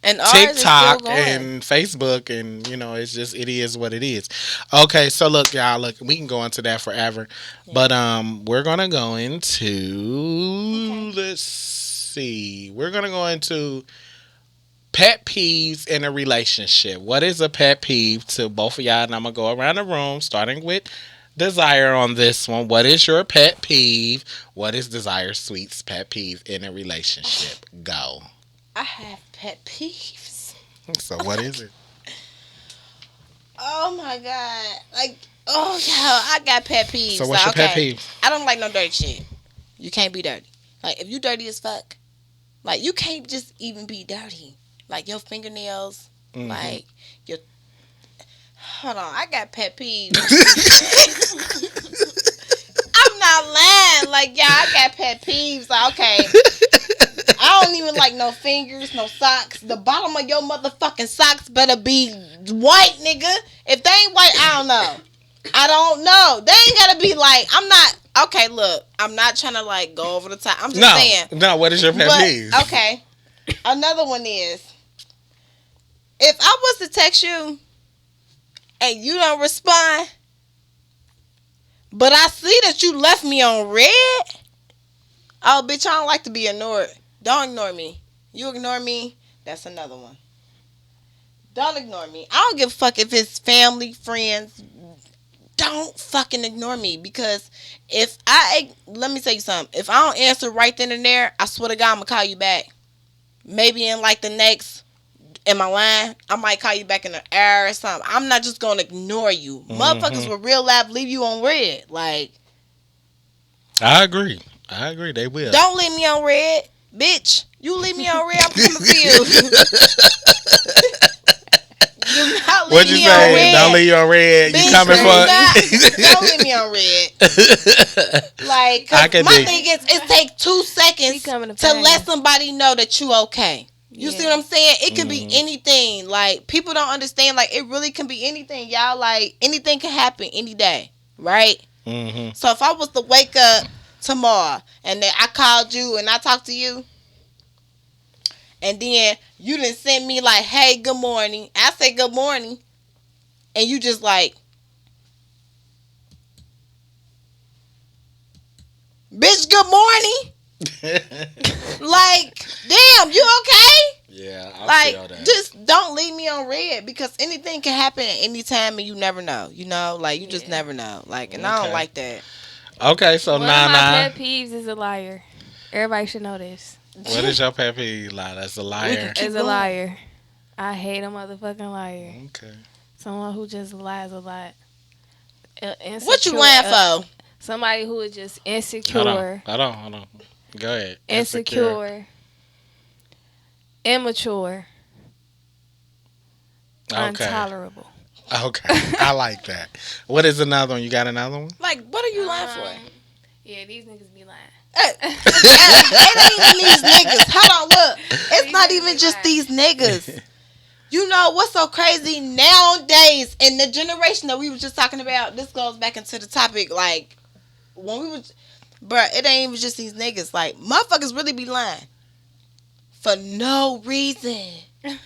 And ours is still TikTok going. and Facebook and it's just it is what it is. Okay, so look y'all, look we can go into that forever. Yeah. But we're gonna go into let's see. We're gonna go into pet peeves in a relationship. What is a pet peeve to both of y'all? And I'm gonna go around the room starting with Desire on this one. What is your pet peeve? What is Desire Sweet's pet peeve in a relationship? Go. I have pet peeves. So what is it? Oh my god. I got pet peeves. So what's your pet peeve? I don't like no dirty shit. You can't be dirty. Like if you dirty as fuck, like you can't just even be dirty. Like your fingernails, Mhm. like your hold on, I got pet peeves. I'm not lying. Like, yeah, I got pet peeves. no fingers, no socks. The bottom of your motherfucking socks better be white, nigga. If they ain't white, I don't know. I don't know. They ain't gotta be like, I'm not. Okay, look, I'm not trying to like go over the top. I'm just saying. No, what is your pet peeve? Okay. Another one is, if I was to text you and you don't respond, but I see that you left me on red. Oh, bitch, I don't like to be ignored. Don't ignore me. You ignore me, that's another one. Don't ignore me. I don't give a fuck if it's family, friends. Don't fucking ignore me, because let me tell you something. If I don't answer right then and there, I swear to God, I'm gonna call you back. Maybe in like the next, in my line, I might call you back in an hour or something. I'm not just gonna ignore you. Motherfuckers with real life leave you on red. Like, I agree. They will. don't leave me on red, bitch. You leave me on red, I'm coming for you. Do not leave What you me say? on red. Don't leave you on red. Bitch, You coming for? don't leave me on red. Like, my thing is, it takes 2 seconds to let somebody know that you okay. You see what I'm saying? It can be anything. Like, people don't understand. Like, it really can be anything, y'all. Like, anything can happen any day, right? Mm-hmm. So if I was to wake up tomorrow and then I called you and I talked to you, and then you didn't send me like, hey, good morning. I say good morning, and you just like, bitch, good morning. Like, damn, you okay? Yeah, I feel that. Just don't leave me on red, because anything can happen at any time and you never know. You know, like, you just never know. Like, and I don't like that. Okay, so one of my pet peeves is a liar. Everybody should know this. What is your pet peeve? Like, that's a liar. Is a liar. I hate a motherfucking liar. Okay. Someone who just lies a lot. What you lying for? Somebody who is just insecure. Hold on. Go ahead. Insecure. Immature. Okay. Intolerable. Okay. I like that. What is another one? You got another one? Like, what are you lying for? Yeah, these niggas be lying. It ain't even these niggas. Hold on, look. It's not even just these niggas. You know what's so crazy nowadays in the generation that we were just talking about? This goes back into the topic. Like, when we was, bruh, it ain't even just these niggas. Like, motherfuckers really be lying for no reason. Like,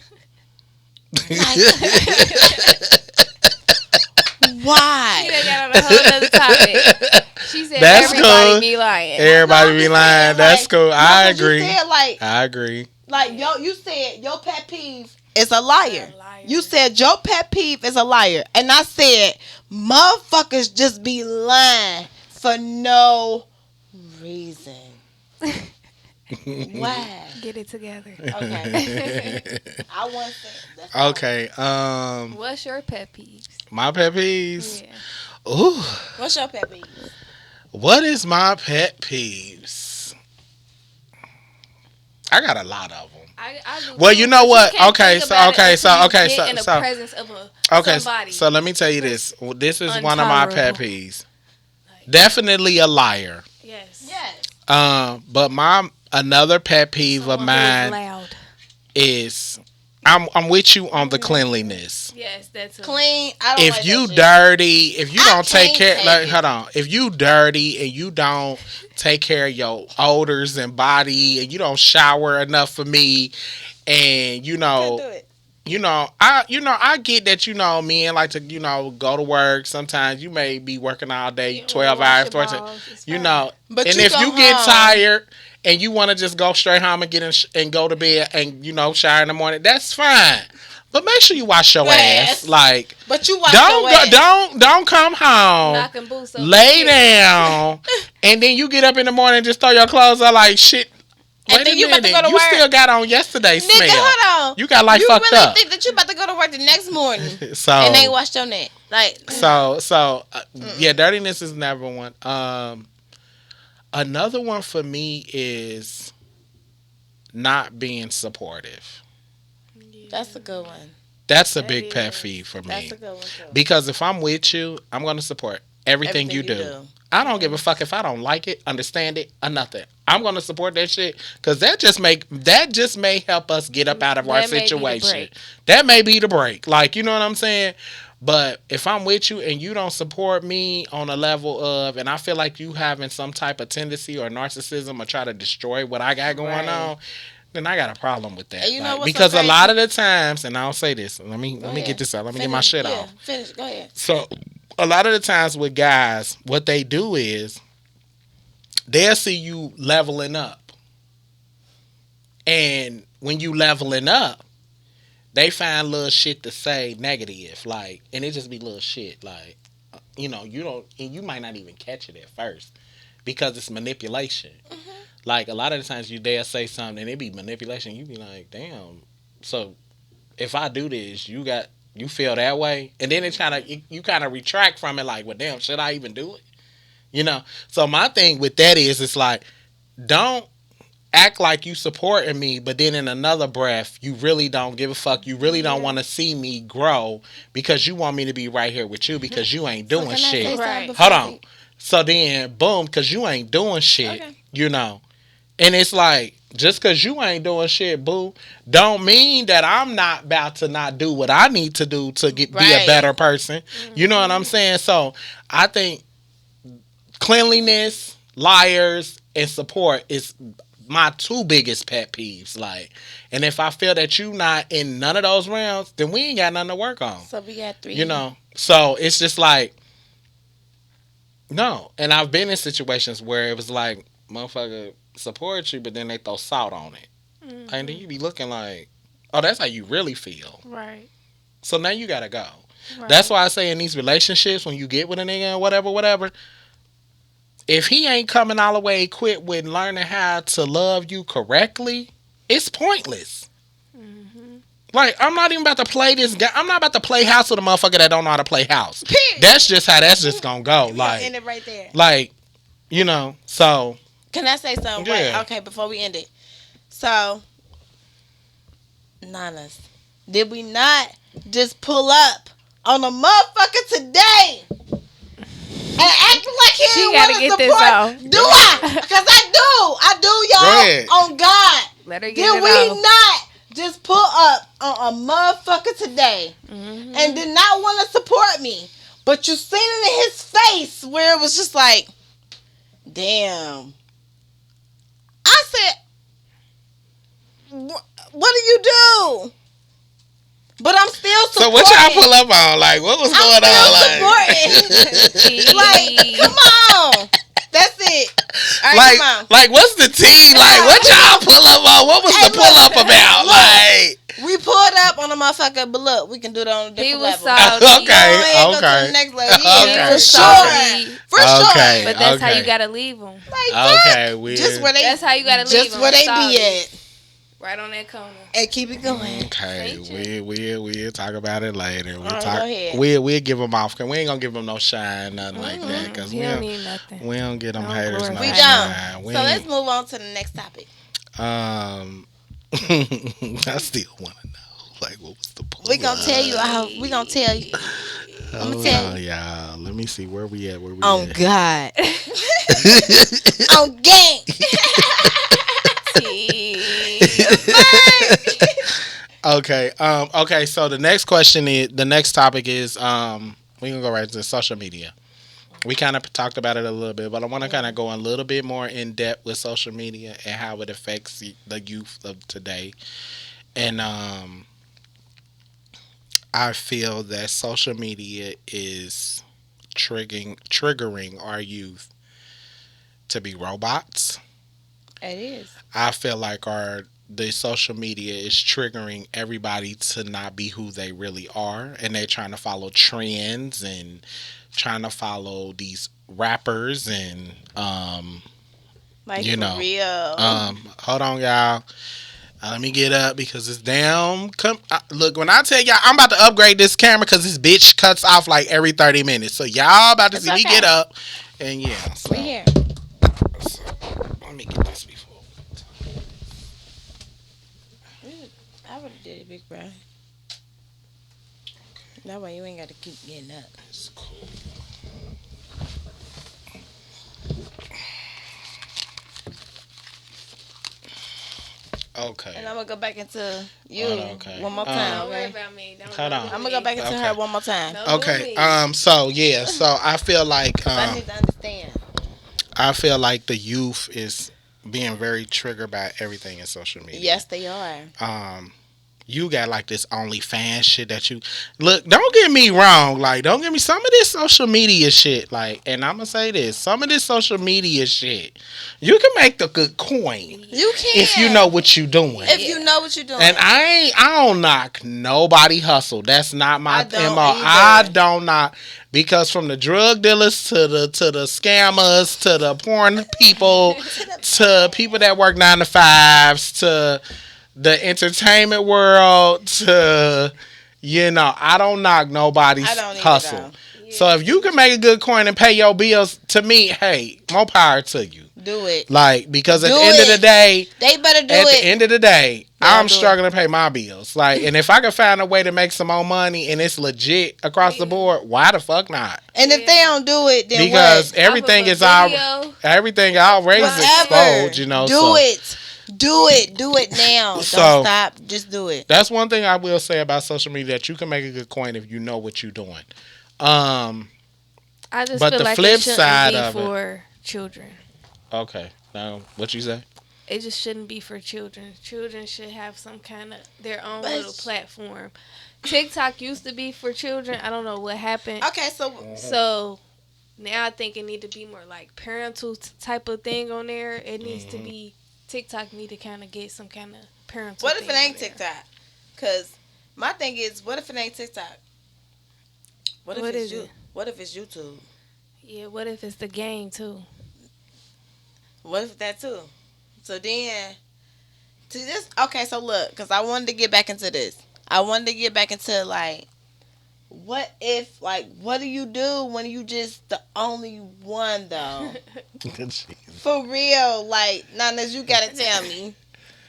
why? She done got on a whole other topic. She said That's everybody cool. be lying. Everybody be lying. That's cool. I agree. Said, like, I agree. Like, you said your pet peeve is a liar. You said your pet peeve is a liar. And I said, motherfuckers just be lying for no reason. Why? Get it together. Okay. I want to say. Okay. What's your pet peeves? My pet peeves? Yeah. Ooh. What's your pet peeve? What is my pet peeves? I got a lot of them. Well, you know what? Okay, so in the presence of somebody. So let me tell you this. This is one of my pet peeves. Definitely a liar. Yes. But another pet peeve of mine is I'm with you on the cleanliness. Yes, that's clean. I don't if like you that dirty, if you don't take care, it. hold on. If you dirty and you don't take care of your odors and body, and you don't shower enough for me, and I get that, men like to, go to work. Sometimes you may be working all day, 12 hours, 14, But and if you get tired and you want to just go straight home and get in and go to bed and, shower in the morning, that's fine. But make sure you wash your ass. Like, but you wash your ass. Don't come home, lay down, and then you get up in the morning and just throw your clothes on like shit. And then you about to go to you work. still got on yesterday's smell. Hold on. You got fucked up. You really think that you about to go to work the next morning and ain't washed your neck? Like, yeah, dirtiness is never one. Another one for me is not being supportive. That's a good one. That's a big pet peeve for me. That's a good one too. Because if I'm with you, I'm going to support everything you do. I don't give a fuck if I don't like it, understand it, or nothing. I'm gonna support that shit because that just may help us get up out of our That may be the situation. break. That may be the break. Like, you know what I'm saying? But if I'm with you and you don't support me on a level of, and I feel like you having some type of tendency or narcissism or try to destroy what I got going on, then I got a problem with that. And you know Like, what's so because a crazy? lot of the times, and I'll say this, let me ahead. get this out. Let me get Finish. my shit Yeah, off. finish. Go ahead. So a lot of the times with guys, what they do is they'll see you leveling up. And when you leveling up, they find little shit to say negative. Like, and it just be little shit. Like, you know, you don't, and you might not even catch it at first because it's manipulation. Mm-hmm. Like, a lot of the times they'll say something and it be manipulation. You be like, damn. So if I do this, you feel that way. And then you kind of retract from it like, well, damn, should I even do it? You know? So my thing with that is, it's like, don't act like you supporting me, but then in another breath, you really don't give a fuck. You really don't want to see me grow because you want me to be right here with you because you ain't doing shit. Right. Hold on. So then, boom, because you ain't doing shit, you know. And it's like, just because you ain't doing shit, boo, don't mean that I'm not about to not do what I need to do to be a better person. Mm-hmm. You know what I'm saying? So I think cleanliness, liars, and support is my two biggest pet peeves. Like, and if I feel that you not in none of those realms, then we ain't got nothing to work on. So we got 3. You know, so it's just like, no. And I've been in situations where it was like, motherfucker support you, but then they throw salt on it. Mm-hmm. And then you be looking like, oh, that's how you really feel. Right. So now you gotta go. Right. That's why I say in these relationships, when you get with a nigga and whatever, if he ain't coming all the way equipped with learning how to love you correctly, it's pointless. Mm-hmm. Like, I'm not even about to play this guy. I'm not about to play house with a motherfucker that don't know how to play house. Period. That's just how that's just gonna go. Like, end it right there. Like, you know, so. Can I say something? Yeah. Wait, okay, before we end it. So, Nanas, did we not just pull up on a motherfucker today and act like he didn't want to support? Do I? Because I do, y'all. On God. Let her get did it we off. not just pull up on a motherfucker today and did not want to support me? But you seen it in his face where it was just like, damn. I said, what do you do? But I'm still supporting. So what y'all pull up on? Like, what was going on? Supporting. Like, come on. That's it. All right, come on. Like, what's the tea? Like, what y'all pull up on? What was the pull up about? Like, we pulled up on a motherfucker, but look, we can do that on a different level. Okay. Go to the next level. For sure. For sure. But that's how you gotta leave them. Like, that's how you gotta leave them. Just where they be at. Right on that corner. And keep it going. Okay, we'll talk about it later. We'll give them off. We ain't gonna give them no shine, nothing like that. Cause we don't need nothing. We don't get them haters no we shine. Don't. So let's move on to the next topic. I still want to know, like, what was the point? We gonna tell you how. We gonna tell you. I'm gonna tell you. Y'all. Let me see where we at. On God. On gang. Okay. So the next topic is we gonna go right to social media. We kind of talked about it a little bit, but I want to kind of go a little bit more in depth with social media and how it affects the youth of today. And I feel that social media is triggering our youth to be robots. It is. I feel like the social media is triggering everybody to not be who they really are, and they're trying to follow trends and trying to follow these rappers and like, you know, real. Hold on, y'all. Let me get up because it's damn. Look, when I tell y'all, I'm about to upgrade this camera because this bitch cuts off like every 30 minutes. So y'all about to see me get up, and yeah. So, we here. So, let me get this before. I would have did it, big bro. That way you ain't got to keep getting up. It's cool. Okay. And I'm gonna go back into you Okay. one more Don't time. worry Okay. about me. Hold on. I'm gonna go back into her one more time. Okay. So yeah. So I feel like I need to understand. I feel like the youth is being very triggered by everything in social media. Yes, they are. You got like this OnlyFans shit that you look. Don't get me wrong. Like, don't get me some of this social media shit. Like, and I'm gonna say this: some of this social media shit, you can make the good coin. You can if you know what you're doing. If you know what you're doing. And I don't knock nobody hustle. That's not my I don't MO. either. I don't knock because from the drug dealers to the scammers to the porn people to people that work 9 to 5s to the entertainment world to I don't knock nobody's I don't either, hustle. though. So if you can make a good coin and pay your bills, to me, hey, more power to you. Do it. Like, because at Do the end of the it. day, They better do at it. the end of the day, Yeah, I'm do it. struggling to pay my bills. Like, and if I can find a way to make some more money and it's legit across the board, why the fuck not? And if they don't do it, then Because what? everything is everything already exposed, Do so. it. Do it. Do it now. So- Don't stop. Just do it. That's one thing I will say about social media, that you can make a good coin if you know what you're doing. I just But feel the like flip it shouldn't side be of it- for children. Okay. Now, what you say? It just shouldn't be for children. Children should have some kind of their own But- little platform. TikTok used to be for children. I don't know what happened. Okay, So now I think it need to be more like parental type of thing on there. It needs to be TikTok need to kind of get some kind of parental. what if it thing ain't on there. TikTok? Because my thing is, what if it ain't TikTok? What if What it's is you? it? What if it's YouTube? Yeah, what if it's the game too? What if that too? So then, to this, okay. So look, because I wanted to get back into this. I wanted to get back into like, what if, like, what do you do when you just the only one though? For real, like, Nanas, you gotta tell me.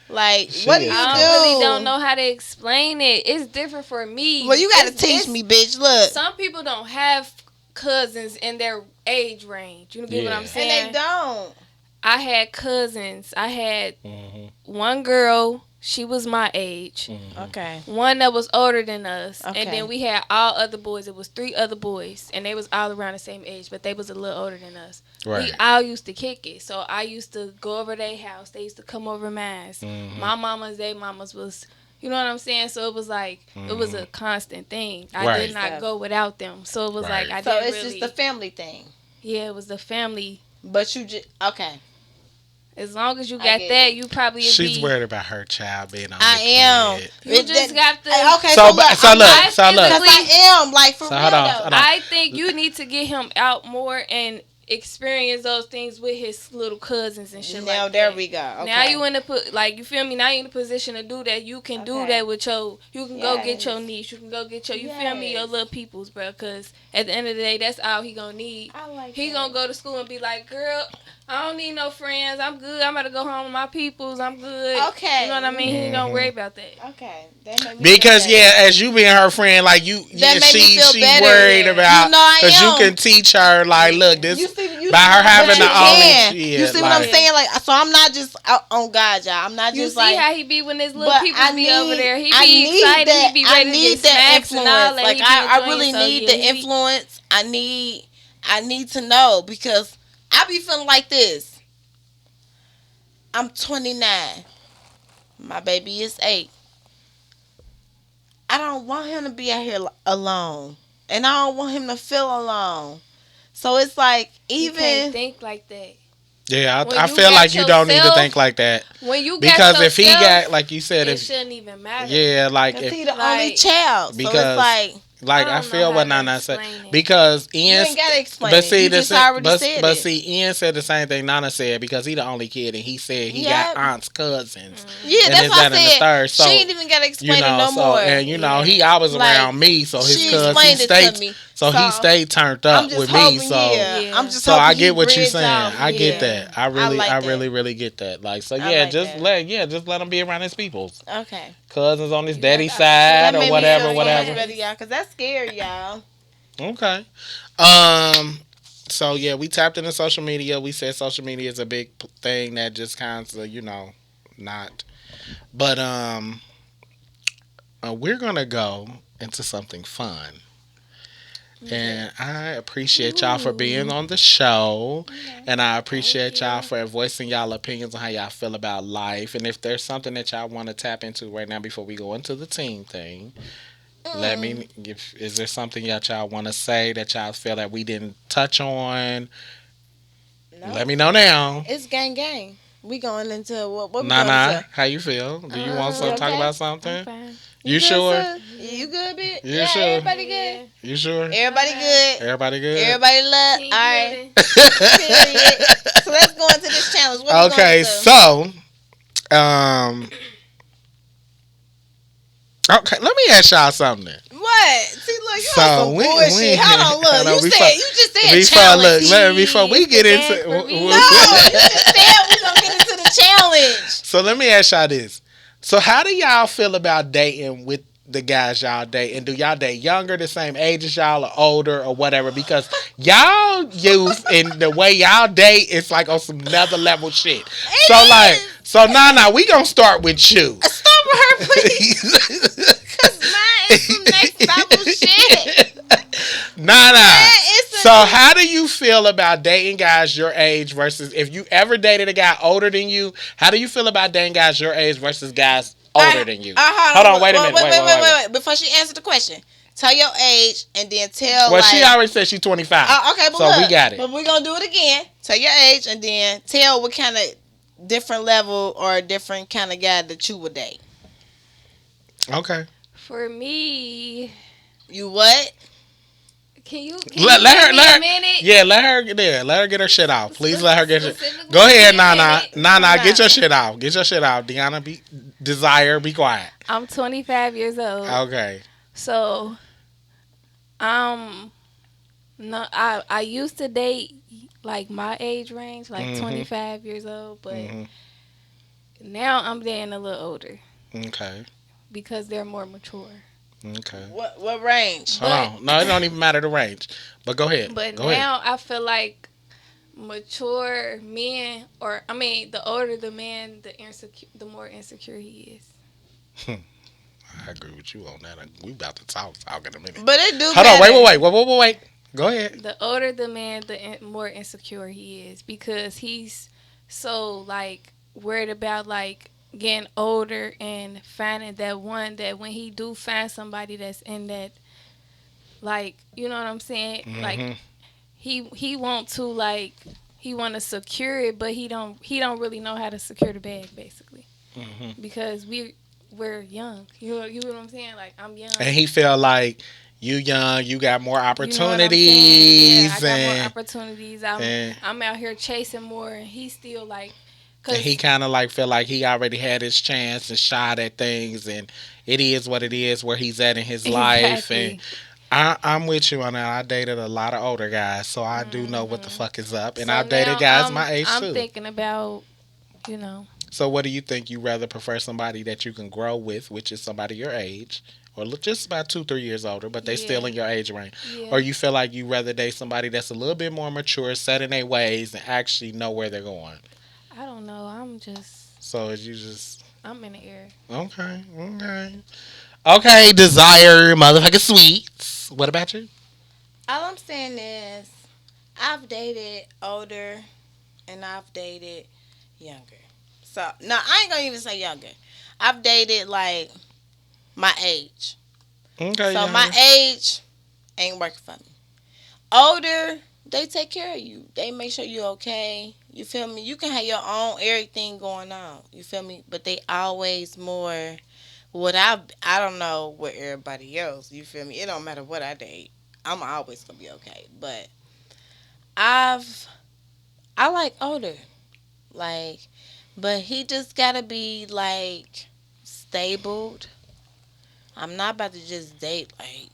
Like, what do you do? I really don't know how to explain it. It's different for me. Well, you gotta It's- teach it's- me, bitch. Look, Some people don't have cousins in their age range. You get what I'm Yeah. saying? and they don't. I had cousins. I had one girl. She was my age. Okay. One that was older than us, Okay. and then we had all other boys. It was 3 other boys, and they was all around the same age, but they was a little older than us. Right. We all used to kick it, so I used to go over their house. They used to come over mine. My mamas, they mamas was, you know what I'm saying. So it was like it was a constant thing. I Right. did not go without them. So it was Right. like I So didn't it's really. just the family thing. Yeah, it was the family. But you just okay. As long as you I got get that, it. you probably She's be. worried about her child being on I the am. kid. You just got to. Okay, So, so look, so I'm look, not- so look. Because I am, like, for So real, hold on, though. hold on. I think you need to get him out more and experience those things with his little cousins and shit Now, like there that. we go. Okay. Now you in the like you feel me? Now you in the position to do that. You can do Okay. that with your. You can go get Yes. your niece. You can go get your. You feel me? Your Yes. little peoples, bro. Because at the end of the day, that's all he gonna need. I like He that. gonna go to school and be like, girl, I don't need no friends. I'm good. I'm about to go home with my peoples. I'm good. Okay. You know what I mean? He ain't gonna worry about that. Okay. That made me Because feel better. as you being her friend, like you, That made me feel she better. worried about You know I because you am. can teach her like, look, this You see, by her having but the you can. only, You see what I'm saying? Like, so I'm not just out on God, y'all. I'm not You just see like. how he be when his little But people I be need, over there. He I be need excited. that. He be I ready to need get that snacks and all influence. that. Like He be I enjoying really himself. need Yeah, the he be- influence. I need to know because I be feeling like this. I'm 29. My baby is 8. I don't want him to be out here alone, and I don't want him to feel alone. So it's like You can't even think like that. Yeah, When I you feel got like you don't need to yourself- think like that When you because got if he yourself, got, like you said, it if shouldn't even matter. yeah, like cause if he the like- only child. So because- it's like I don't know feel how what to Nana said explain it. because you Ian. ain't gotta explain But it. see, You just already said but it. see, Ian said the same thing Nana said because he the only kid, and he said he got aunts, cousins. Yeah, and that's this, what that, I and the said. third. So, she ain't even gotta explain it no so, more. and he always Like, around me, so his she cousin explained it to stayed, me. so he So, stayed turned I'm up just with hoping, me. So, yeah. I'm just so hoping I get he what you're bridge saying. off. I get Yeah. that. I really, like I that. really get that. Like, so I yeah, like just that. just let him be around his peoples, Okay. cousins on his You daddy got- side That or made me whatever, feel whatever. so much better, y'all, cause that's scary, y'all. Okay. So yeah, we tapped into social media. We said social media is a big thing that just kind of, not. But we're gonna go into something fun. And I appreciate y'all for being on the show. And I appreciate y'all for voicing y'all opinions on how y'all feel about life. And if there's something that y'all want to tap into right now before we go into the team thing, let me give. Is there something that y'all want to say that y'all feel that we didn't touch on? No. Let me know now. It's gang gang. We going into what we Nah, going nah. into? How you feel? Do you want to You talk okay? about I'm something? fine. You good, sure? sis? You good, bitch? You Yeah, sure? everybody good. You sure? Everybody good. Everybody good? Everybody love. Team All right. building. Period. So let's go into this challenge. What we going Okay, into? so okay, let me ask y'all something. What? See, look, you So on some bullshit. Hold on, look. hold on, You just said before challenge. before we It's get the into bag for me. No, you just said we gonna get into the challenge. so let me ask y'all this. So how do y'all feel about dating with the guys y'all date? And do y'all date younger, the same age as y'all, or older, or whatever? Because y'all youth and the way y'all date, it's like on some another level shit. So nah, we gonna start with you. Stop with her, please. Cause mine is some next level shit. Nah. It's So how do you feel about dating guys your age versus if you ever dated a guy older than you? How do you feel about dating guys your age versus guys older than you? Hold on, wait a minute. Wait. Before she answers the question, tell your age and then tell. Well, she already said she's 25. Okay, but so look, we got it. But we're gonna do it again. Tell your age and then tell what kind of different level or different kind of guy that you would date. Okay. For me, you what? Can you let give me her, a minute? Yeah, let her get her shit off. Please let her get it. Specifically Go ahead, give me a Nana. minute. Get your shit off. Deanna, Deezire, be quiet. I'm 25 years old. Okay. So, no, I used to date like my age range, like 25 years old, but now I'm dating a little older. Okay. Because they're more mature. Okay. What range? Hold on. No, it don't even matter the range. But go ahead. But go now ahead. I feel like mature men, the older the man, the more insecure he is. I agree with you on that. We about to talk in a minute. But it do. Hold on. Wait. Go ahead. The older the man, the more insecure he is because he's so like worried about like getting older and finding that one that when he do find somebody that's in that, like, you know what I'm saying, like he want to like he want to secure it, but he don't really know how to secure the bag basically because we're young. You know what I'm saying? Like I'm young, and he feel like you young, you got more opportunities. You know what I'm saying? Yeah, I got more opportunities. I'm out here chasing more, and he's still like. And he kind of like feel like he already had his chance and shot at things, and it is what it is where he's at in his life. And I'm with you on that. I dated a lot of older guys, so I do know what the fuck is up. And I dated guys my age too. I'm thinking about, you know. So what do you think? You rather prefer somebody that you can grow with, which is somebody your age, or just about 2-3 years older, but they still in your age range, or you feel like you rather date somebody that's a little bit more mature, set in their ways, and actually know where they're going? I don't know. I'm just. So is you just? I'm in the air. Okay. Deezire motherfucking Sweet. What about you? All I'm saying is, I've dated older, and I've dated younger. So no, I ain't gonna even say younger. I've dated like my age. Okay. So my age ain't working for me. Older, they take care of you. They make sure you're okay. You feel me? You can have your own everything going on. You feel me? But they always more I don't know what everybody else. You feel me? It don't matter what I date. I'm always gonna be okay. But I like older. Like, but he just gotta be like stable. I'm not about to just date like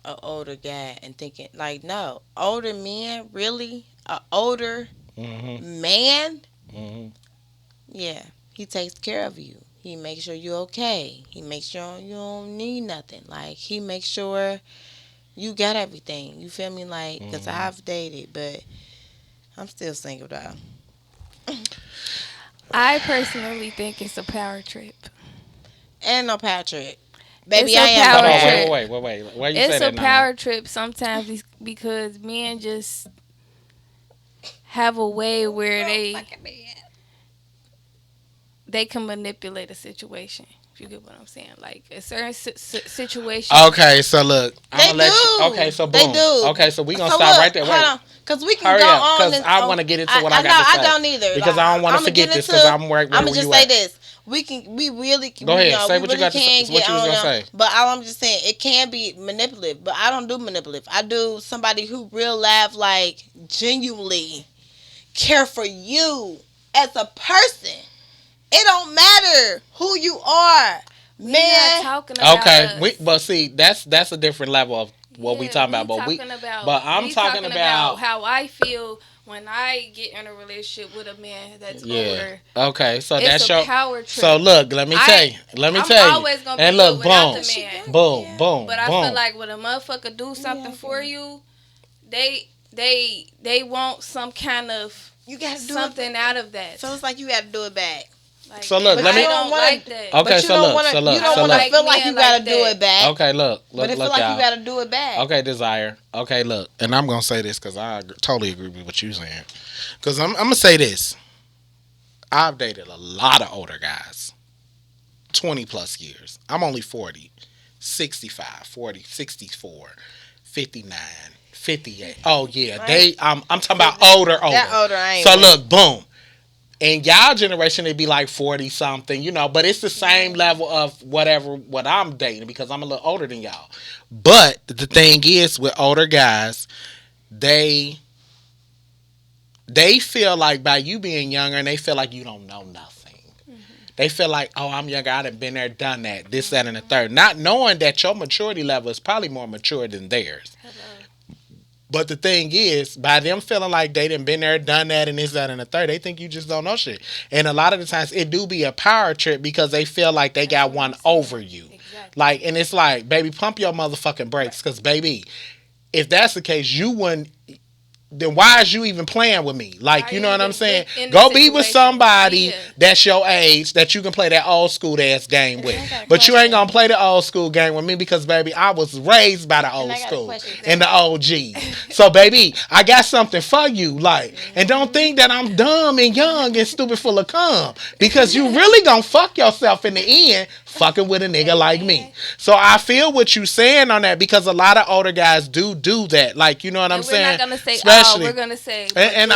an older guy and thinking like no older men really a older man. Yeah, he takes care of you. He makes sure you're okay. He makes sure you don't need nothing. Like he makes sure you got everything. You feel me? Like because I've dated, but I'm still single though. I personally think it's a power trip. And no Patrick. Baby, It's I a am power Hold on, trip. wait. Why you say It's a that, power trip sometimes because men just have a way where they can manipulate a situation. If you get what I'm saying, like a certain situation. Okay, so look, I'm They gonna let you. do. Okay, so They boom. do. Okay, so we gonna So stop look, right there. Wait, hold on, because we can hurry go up, on because and I want to get into what I know got to say. I don't either. Because Like, I don't want to I'ma forget get this. into. Because I'm right where I'ma just you say at. this. We really, Go ahead, say we what you really got to say. can What get you was on gonna them. say. But all I'm just saying, it can be manipulative. But I don't do manipulative. I do somebody who real life, like genuinely care for you as a person. It don't matter who you are, We're not man. talking about Okay, us. but see, that's a different level of what we talking about. But I'm talking about. how I feel when I get in a relationship with a man that's older. Okay, so It's that's a your power trip. So look, let me tell you. I'm always gonna be And good look, without boom, the man. boom, boom, But I boom. feel like when a motherfucker do something for you, they want some kind of You gotta do something it. out of that. So it's like you gotta do it back. Like, So look, but let me- I don't wanna- like that. Okay, But you so don't look, wanna, so look, you don't so wanna look. feel like Men you gotta like do that. it back. Okay, look, But it feel look, like y'all. you gotta do it back. Okay, Desire. Okay, look, and I'm gonna say this because I totally agree with what you're saying. Because I'm gonna say this. I've dated a lot of older guys, 20 plus years. I'm only 40, 65, 40, 64, 59, 58. Oh yeah, I'm talking about older. That older, I ain't So with. look, boom. In y'all generation, it'd be like 40 something, but it's the same level of what I'm dating because I'm a little older than y'all. But the thing is, with older guys, they feel like by you being younger, and they feel like you don't know nothing. They feel like, oh, I'm younger, I done been there, done that, this, that, and the third. Not knowing that your maturity level is probably more mature than theirs. But the thing is, by them feeling like they done been there, done that, and this, that, and the third, they think you just don't know shit. And a lot of the times, it do be a power trip because they feel like they got one over you. Exactly. Like, and it's like, baby, pump your motherfucking brakes. Because, baby, if that's the case, you wouldn't. Then why is you even playing with me? Like, Why you you know what I'm even saying? in the Go be with situation? somebody Yeah. that's your age that you can play that old school ass game with. got a But you ain't question. gonna play the old school game with me because, baby, I was raised by the old I got a school question. and the OGs. So, baby, I got something for you. Like, and don't think that I'm dumb and young and stupid full of cum because you really gonna fuck yourself in the end fucking with a nigga like me. So I feel what you saying on that because a lot of older guys do that. Like, you know what I'm And we're saying? not gonna say Especially, all. We're gonna say and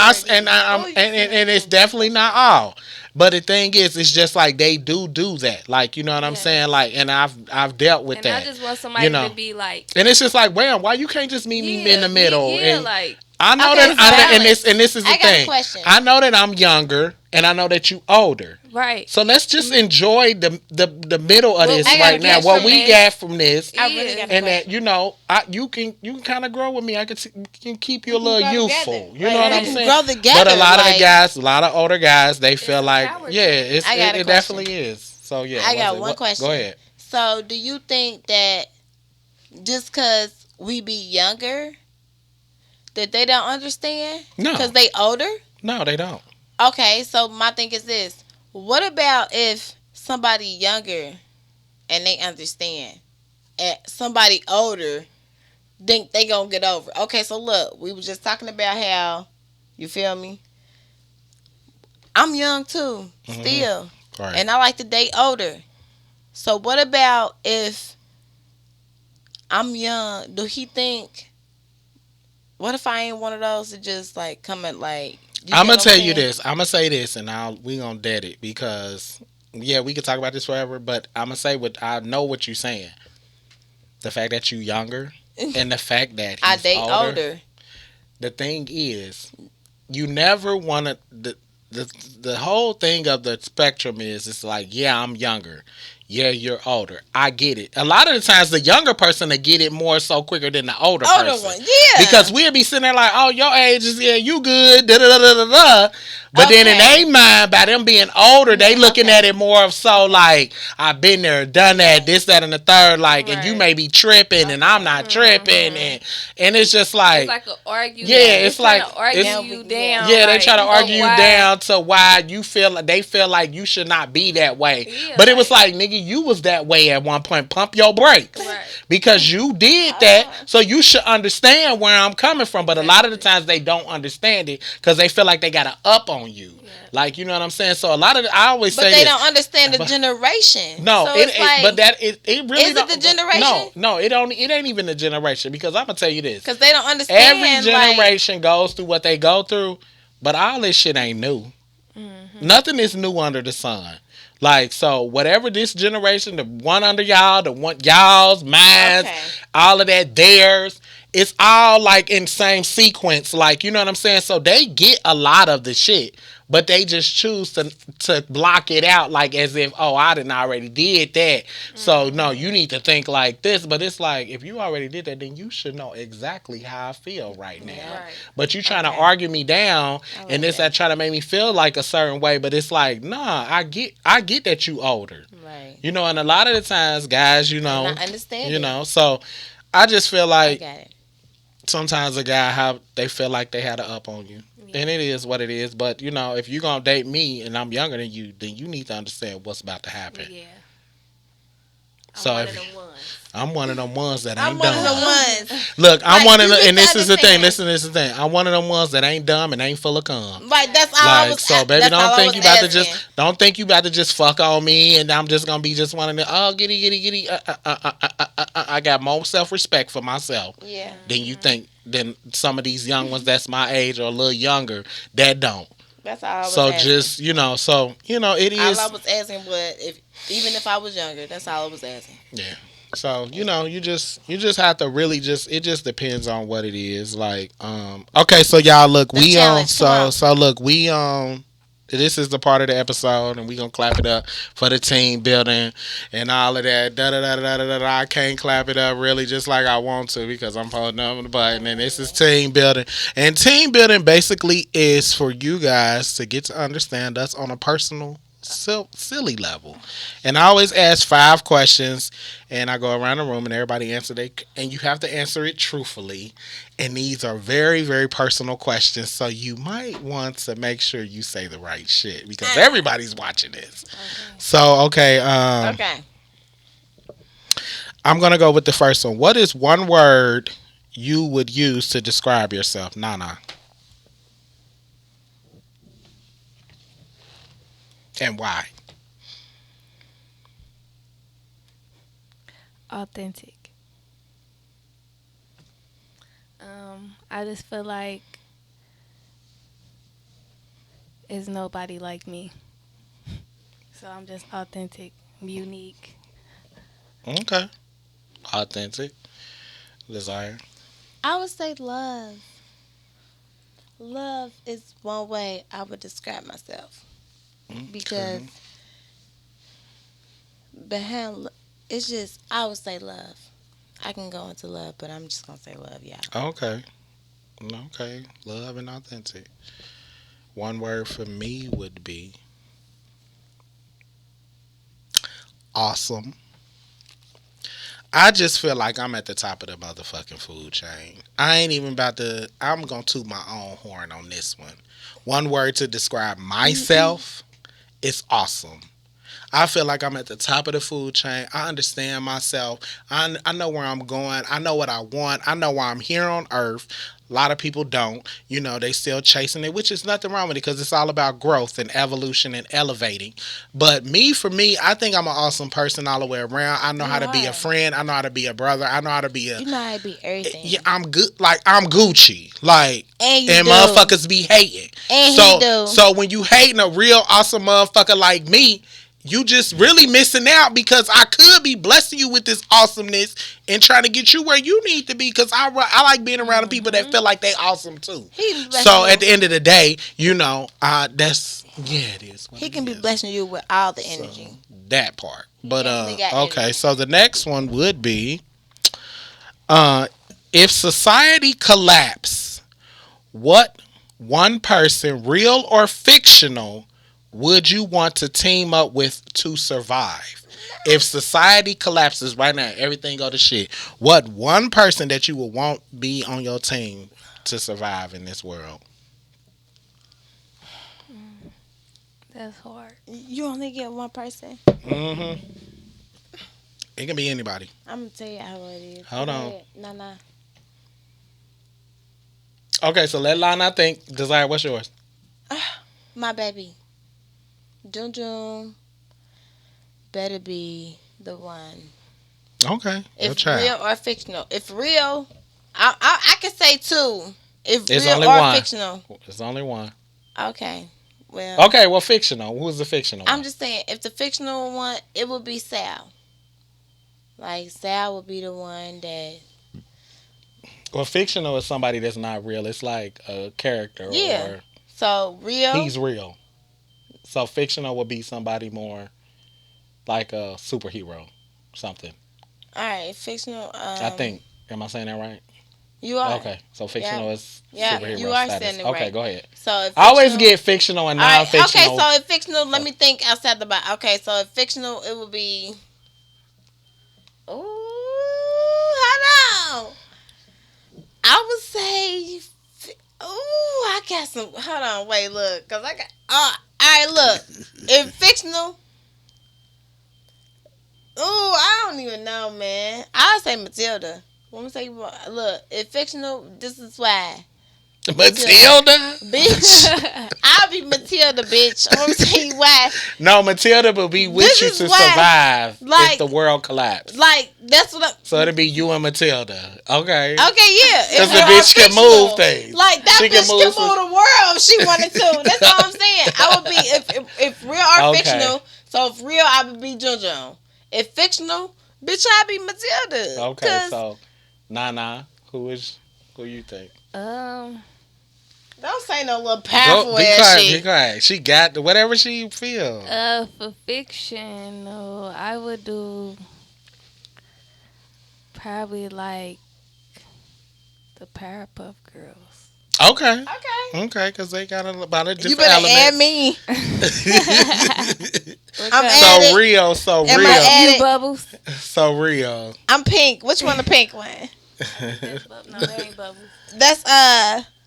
it's definitely not all. But the thing is, it's just like they do that. Like, you know what I'm Yes. saying? Like, and I've dealt with And that. I just want somebody know. to be like, And it's just like, wow, why you can't just meet me in the middle? And like I know Okay, that, and balance. this is the I got a thing. question. I know that I'm younger, and I know that you older. right. So let's just enjoy the middle of Well, this I got right a now. question. What we got from this. I really got a And that question. you can kind of grow with me. I can keep you a We can little grow youthful. together. You Like, know what we I'm can saying? grow together, But a lot of like- the guys, a lot of older guys, they feel a like power it I got a question. definitely is. So yeah, I got what's it? one question. Go ahead. So, do you think that just because we be younger, that they don't understand? No. Because they older? No, they don't. Okay, so my thing is this. What about if somebody younger and they understand, and somebody older think they gonna get over? Okay, so look, we were just talking about how, you feel me? I'm young too, still. Right. And I like to date older. So what about if I'm young? Do he think? What if I ain't one of those that just like come at like? I'm gonna get what tell I'm you saying? this. I'm gonna say this, and we gonna dead it because we could talk about this forever. But I'm gonna say what I know what you're saying. The fact that you younger and the fact that I he's date older. older. The thing is, you never want to. The whole thing of the spectrum is it's like, yeah, I'm younger. yeah, you're older. I get it. A lot of the times, the younger person will get it more so quicker than the older person. One, yeah. Because we'll be sitting there like, oh, your age is, yeah, you good, da da da da da. But then in their mind, by them being older, they looking at it more of so like, I've been there, done that, this, that, and the third, like, and you may be tripping, and I'm not tripping, and it's just like, it's like an argument. yeah, it's like to argue you down. Yeah, they like, try to argue you why? down to why you feel like they feel like you should not be that way. Yeah, but it was like, nigga, you was that way at one point. Pump your brakes. Right. Because you did that, so you should understand where I'm coming from. But a lot of the times they don't understand it because they feel like they got to up on you. Yeah. Like, you know what I'm saying? So a lot of I always say they this, don't understand the generation. No, so it really is it the generation? No, it ain't even the generation, because I'm gonna tell you this. Because they don't understand. Every generation goes through what they go through, but all this shit ain't new. Mm-hmm. Nothing is new under the sun. Like, so whatever this generation, the one under y'all, the one y'all's, mine's, all of that, theirs, it's all like in same sequence. Like, you know what I'm saying? So they get a lot of the shit, but they just choose to block it out, like as if, oh, I didn't already did that. Mm-hmm. So no, you need to think like this. But it's like, if you already did that, then you should know exactly how I feel right now. Yeah. Right. But you trying to argue me down, and this that trying to make me feel like a certain way. But it's like, nah, I get that you older. Right. You know, and a lot of the times, guys, you know, I understand. You know, so I just feel like sometimes a guy they feel like they had to up on you. And it is what it is. But, you know, if you're going to date me and I'm younger than you, then you need to understand what's about to happen. Yeah. I'm one of them ones that ain't dumb. I'm one of them ones. Look, I'm one of them, and this is the thing. Listen, this is the thing. I'm one of them ones that ain't dumb and ain't full of cum. Like, that's all I was so, baby, don't think you about to just fuck on me, and I'm just gonna be just one of the giddy. I got more self-respect for myself. Yeah. Than some of these young ones that's my age or a little younger that don't. That's all I was asking. Just, it is. All I was asking, but even if I was younger, that's all I was asking. Yeah. So, you know, you just have to really it just depends on what it is. Like, okay, so y'all look, this is the part of the episode, and we gonna clap it up for the team building and all of that. I can't clap it up really just like I want to because I'm holding on the button. And this is team building. And team building basically is for you guys to get to understand us on a personal, silly level. And I always ask 5 questions, and I go around the room and everybody answer it, and you have to answer it truthfully. And these are very, very personal questions, so you might want to make sure you say the right shit because everybody's watching this. Okay. So, okay. I'm gonna go with the first one. What is one word you would use to describe yourself, Nana? And why? Authentic. I just feel like there's nobody like me. So I'm just authentic, unique. Okay. Authentic. Deezire. I would say love. Love is one way I would describe myself. Because behind it's just, I would say love. I can go into love, but I'm just gonna say love, yeah. Okay, love and authentic. One word for me would be awesome. I just feel like I'm at the top of the motherfucking food chain. I'm gonna toot my own horn on this one. One word to describe myself. It's awesome. I feel like I'm at the top of the food chain. I understand myself. I know where I'm going. I know what I want. I know why I'm here on earth. A lot of people don't. You know, they still chasing it, which is nothing wrong with it because it's all about growth and evolution and elevating. But for me, I think I'm an awesome person all the way around. I know how to be a friend. I know how to be a brother. I know how to be You know how to be everything. Yeah, I'm good. Like, I'm Gucci. Like, and motherfuckers be hating. And so when you hating a real awesome motherfucker like me, you just really missing out because I could be blessing you with this awesomeness and trying to get you where you need to be because I like being around the people that feel like they awesome too. So at the end of the day, that's it is. He can be blessing you with all the energy. So, that part. But okay, energy. so the next one would be if society collapse, what one person, real or fictional, would you want to team up with to survive? If society collapses right now, everything go to shit, what one person that you would want be on your team to survive in this world? That's hard. You only get one person. Mm-hmm. It can be anybody. I'm gonna tell you how it is. Hold on. Nah. Okay, so let Lana think. Desire, what's yours? My baby. Jun better be the one. Okay. If real or fictional. If real, I can say two. If it's real only or one. fictional. It's only one. Okay. Well. Okay, well, fictional. Who's the fictional one? I'm just saying, if the fictional one, it would be Sal. Like, Sal would be the one that... Well, fictional is somebody that's not real. It's like a character. Yeah. Or so, real... He's real. So, fictional would be somebody more like a superhero. Something. All right, fictional... I think. Am I saying that right? You are. Okay, so fictional is superhero you are status. saying it Okay, right. go ahead. So if I always get fictional and non-fictional. Okay, so if fictional, let me think outside the box. Okay, so if fictional, it would be... Ooh, hold on. I would say... Ooh, I got some... Hold on, wait, look. Because I got... all right, look. If fictional... Ooh, I don't even know, man. I'll say Matilda. Let me say, look, if fictional, this is why. Matilda? Bitch. I'll be Matilda, bitch. I'm gonna tell you why. No, Matilda will be with you to survive if the world collapsed. Like, that's what So it'll be you and Matilda. Okay. Okay, yeah. Because the bitch can move things. Like, that bitch can move the world if she wanted to. That's all I'm saying. I would be, if real or fictional, so if real, I would be JoJo. If fictional, bitch, I'd be Matilda. Okay, so... Nana, who you think? Don't say no little powerful ass shit. Be quiet. She got whatever she feel. For fiction, I would do probably like the Powerpuff Girls. Okay, because they got about a different You better element. add me. I'm so real, so Am real. You Bubbles. So real. I'm pink. Which one the pink one? No, that ain't Bubbles. That's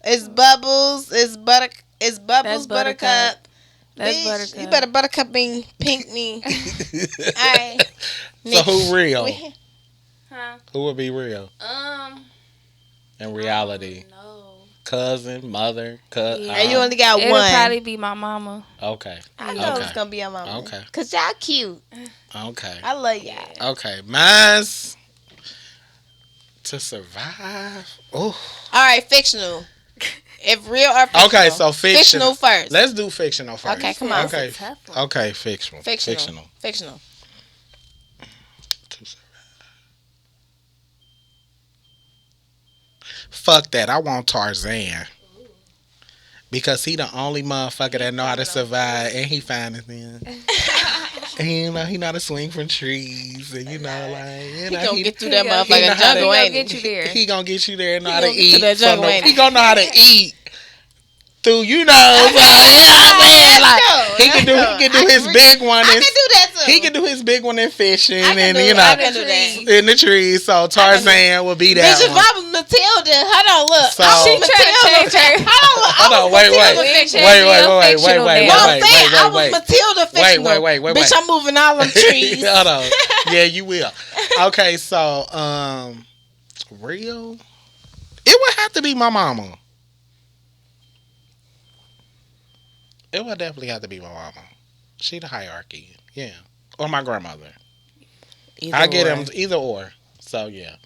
it's Bubbles. It's Buttercup. That's Buttercup. That's Bitch, Buttercup. You better Buttercup me, pink me. Alright. So who real? Huh? Who would be real? In reality. No. Cousin, mother, Yeah. And you only got It'll one. It'll probably be my mama. Okay. I know it's gonna be your mama. Okay. Cause y'all cute. Okay. I love y'all. Okay. Mine's to survive. Oh. Alright, fictional. If real or fictional. Okay, so fictional first. Let's do fictional first. Okay, come on. Okay. Okay, fictional. Fictional. Fuck that. I want Tarzan. Because he the only motherfucker that know how to survive and he fine as him. And he know how to swing from trees and he gonna get through that motherfucking He jungle, gonna get you there. He gonna get you there and know how to get eat. to that jungle, ain't He gonna know how to eat. Through he can do his big one. I can do that too. He can do his big one in fishing I can do that. in the trees. So Tarzan will be that Bitch, if one. I was Matilda, hold on, look. So, I was She trying to change her. Hold on, wait. I was Matilda fictional. Wait. Bitch, I'm moving all them trees. Hold on. Yeah, you will. Okay, so real. It would have to be my mama. It would definitely have to be my mama. She the hierarchy. Yeah. Or my grandmother. I get them either or. So, yeah.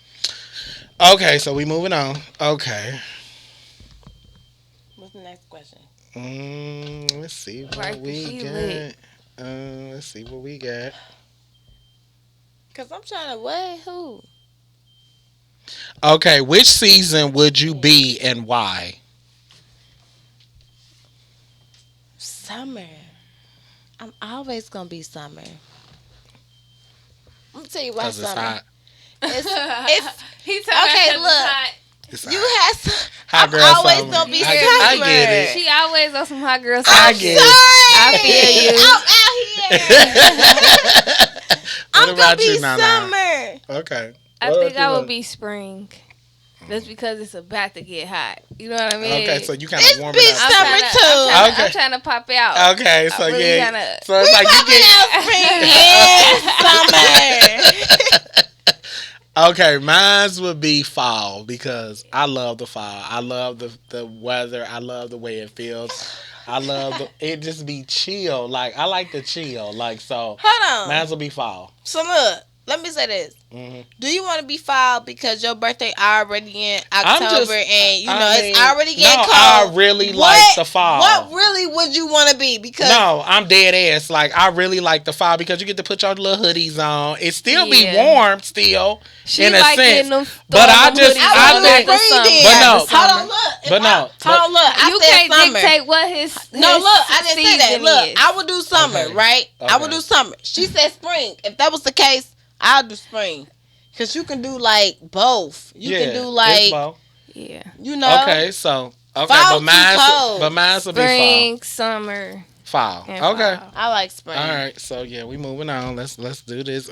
Okay, so we moving on. Okay. What's the next question? Let's see what Right, we she got. lit. Let's see what we got. Cause I'm trying to what? Who? Okay, which season would you be and why? Summer. I'm always gonna be summer. I'm gonna tell you why Because it's summer. hot. It's He talking Okay, about look. hot. It's you hot. had some. Hot I'm girl always summer. gonna be I summer. get it. She always on some hot girl I stuff. get it. I feel you. I'm out here. I'm gonna about be you, Nana? summer. Okay. I think I would be spring. Just because it's about to get hot. You know what I mean? Okay, so you kind It's of warm be it up. summer too. Okay. I'm trying to pop out. Okay, so I really yeah. kinda- So it's like you Spring and summer. Okay, mine's would be fall because I love the fall. I love the weather. I love the way it feels. I love it just be chill. Like I like the chill. Like so. Hold on. Mine's will be fall. So look, let me say this. Mhm. Do you want to be fall because your birthday already in I'm October just- and you know I mean, it's already getting no, cold? I really like the fall. What really would you want to be? Because No, I'm dead ass. Like I really like the fall because you get to put your little hoodies on. It still be Yeah. warm still. She in a like sense. getting them. But throwing I them just- hoodies I on think- after summer. But no. Hold on, look. But no, Hold on, look. You I said can't summer. dictate what his No, his look, I didn't say that. season Look, is. I would do summer, Okay. right? I would Okay. do summer. She said spring. If that was the case, I'll do spring. Because you can do, like, both. You can do, it's like, both. Yeah. you know. Okay, so Fall but too mine's cold. will be Spring, summer. fall. and Okay. fall. I like spring. All right. So yeah, we moving on. Let's do this.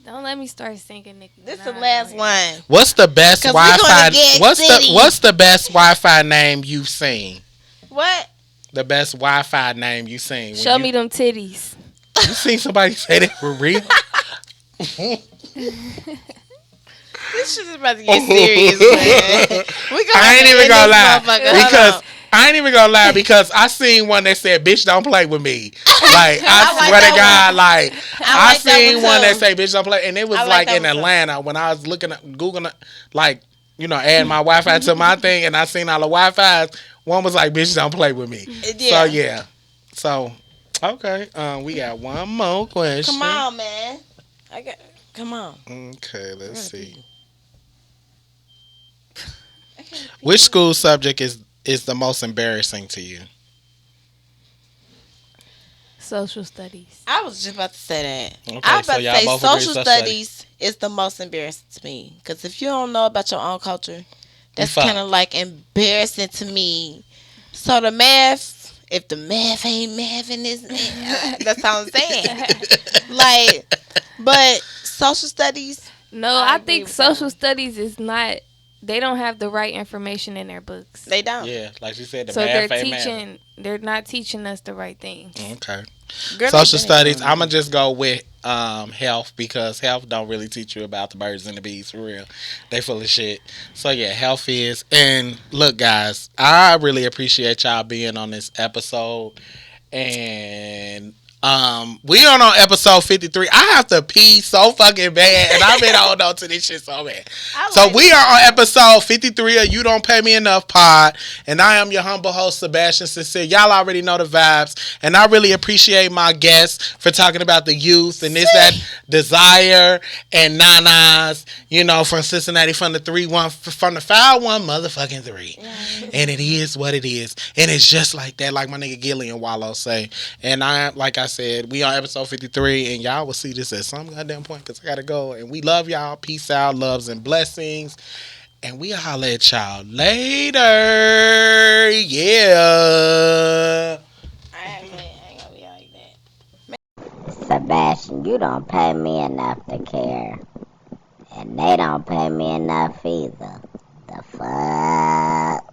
Don't let me start singing, Nicki. This Minaj the last on one. What's the best 'Cause we gonna Wi-Fi? get City. What's the best Wi-Fi name you've seen? What? The best Wi-Fi name you've seen? here. Show me them titties. You seen somebody say that for real? This shit is about to get serious, man. We gonna I ain't have to even end gonna this lie motherfucker. Hold because on. I ain't even gonna lie because I seen one that said, "Bitch, don't play with me." Like I like swear to that God, one. like I like that seen one one too. that say, "Bitch, don't play," and it was I like like that in one too. Atlanta when I was looking at Googling, like adding my Wi-Fi to my thing, and I seen all the Wi-Fi's. One was like, "Bitch, don't play with me." Yeah. So yeah, so okay, we got one more question. Come on, man. Come on. Okay, let's see. Which school subject is the most embarrassing to you? Social studies. I was just about to say that. Okay, I was so about to y'all say both agree social social studies is the most embarrassing to me. Because if you don't know about your own culture, that's fucked. kind of like embarrassing to me. So the math, if the math ain't mathing this, that's how I'm saying. Like, but social studies, No, I I agree think with that social one. studies is not. They don't have the right information in their books. they don't. Yeah, like you said, the So they're math ain't teaching. They're not teaching us the right things. Okay. Girl, Social they studies. don't. I'm gonna just go with health because health don't really teach you about the birds and the bees for real. They full of shit. So yeah, health is. And look, guys, I really appreciate y'all being on this episode. And we are on episode 53. I have to pee so fucking bad, and I've been holding on to this shit so bad. So we are on episode 53 of You Don't Pay Me Enough pod, and I am your humble host, Sebastian Sincere. Y'all already know the vibes, and I really appreciate my guests for talking about the youth and that Desire and Nana's, from Cincinnati, from the 3-1, from the 5-1 motherfucking 3. And it is what it is, and it's just like that, like my nigga Gilly and Wallow say. And like I said, we on episode 53, and y'all will see this at some goddamn point because I gotta go. And we love y'all. Peace out, loves and blessings. And we'll holler at y'all later. Yeah. I ain't gonna be like that. Sebastian, you don't pay me enough to care. And they don't pay me enough either. The fuck?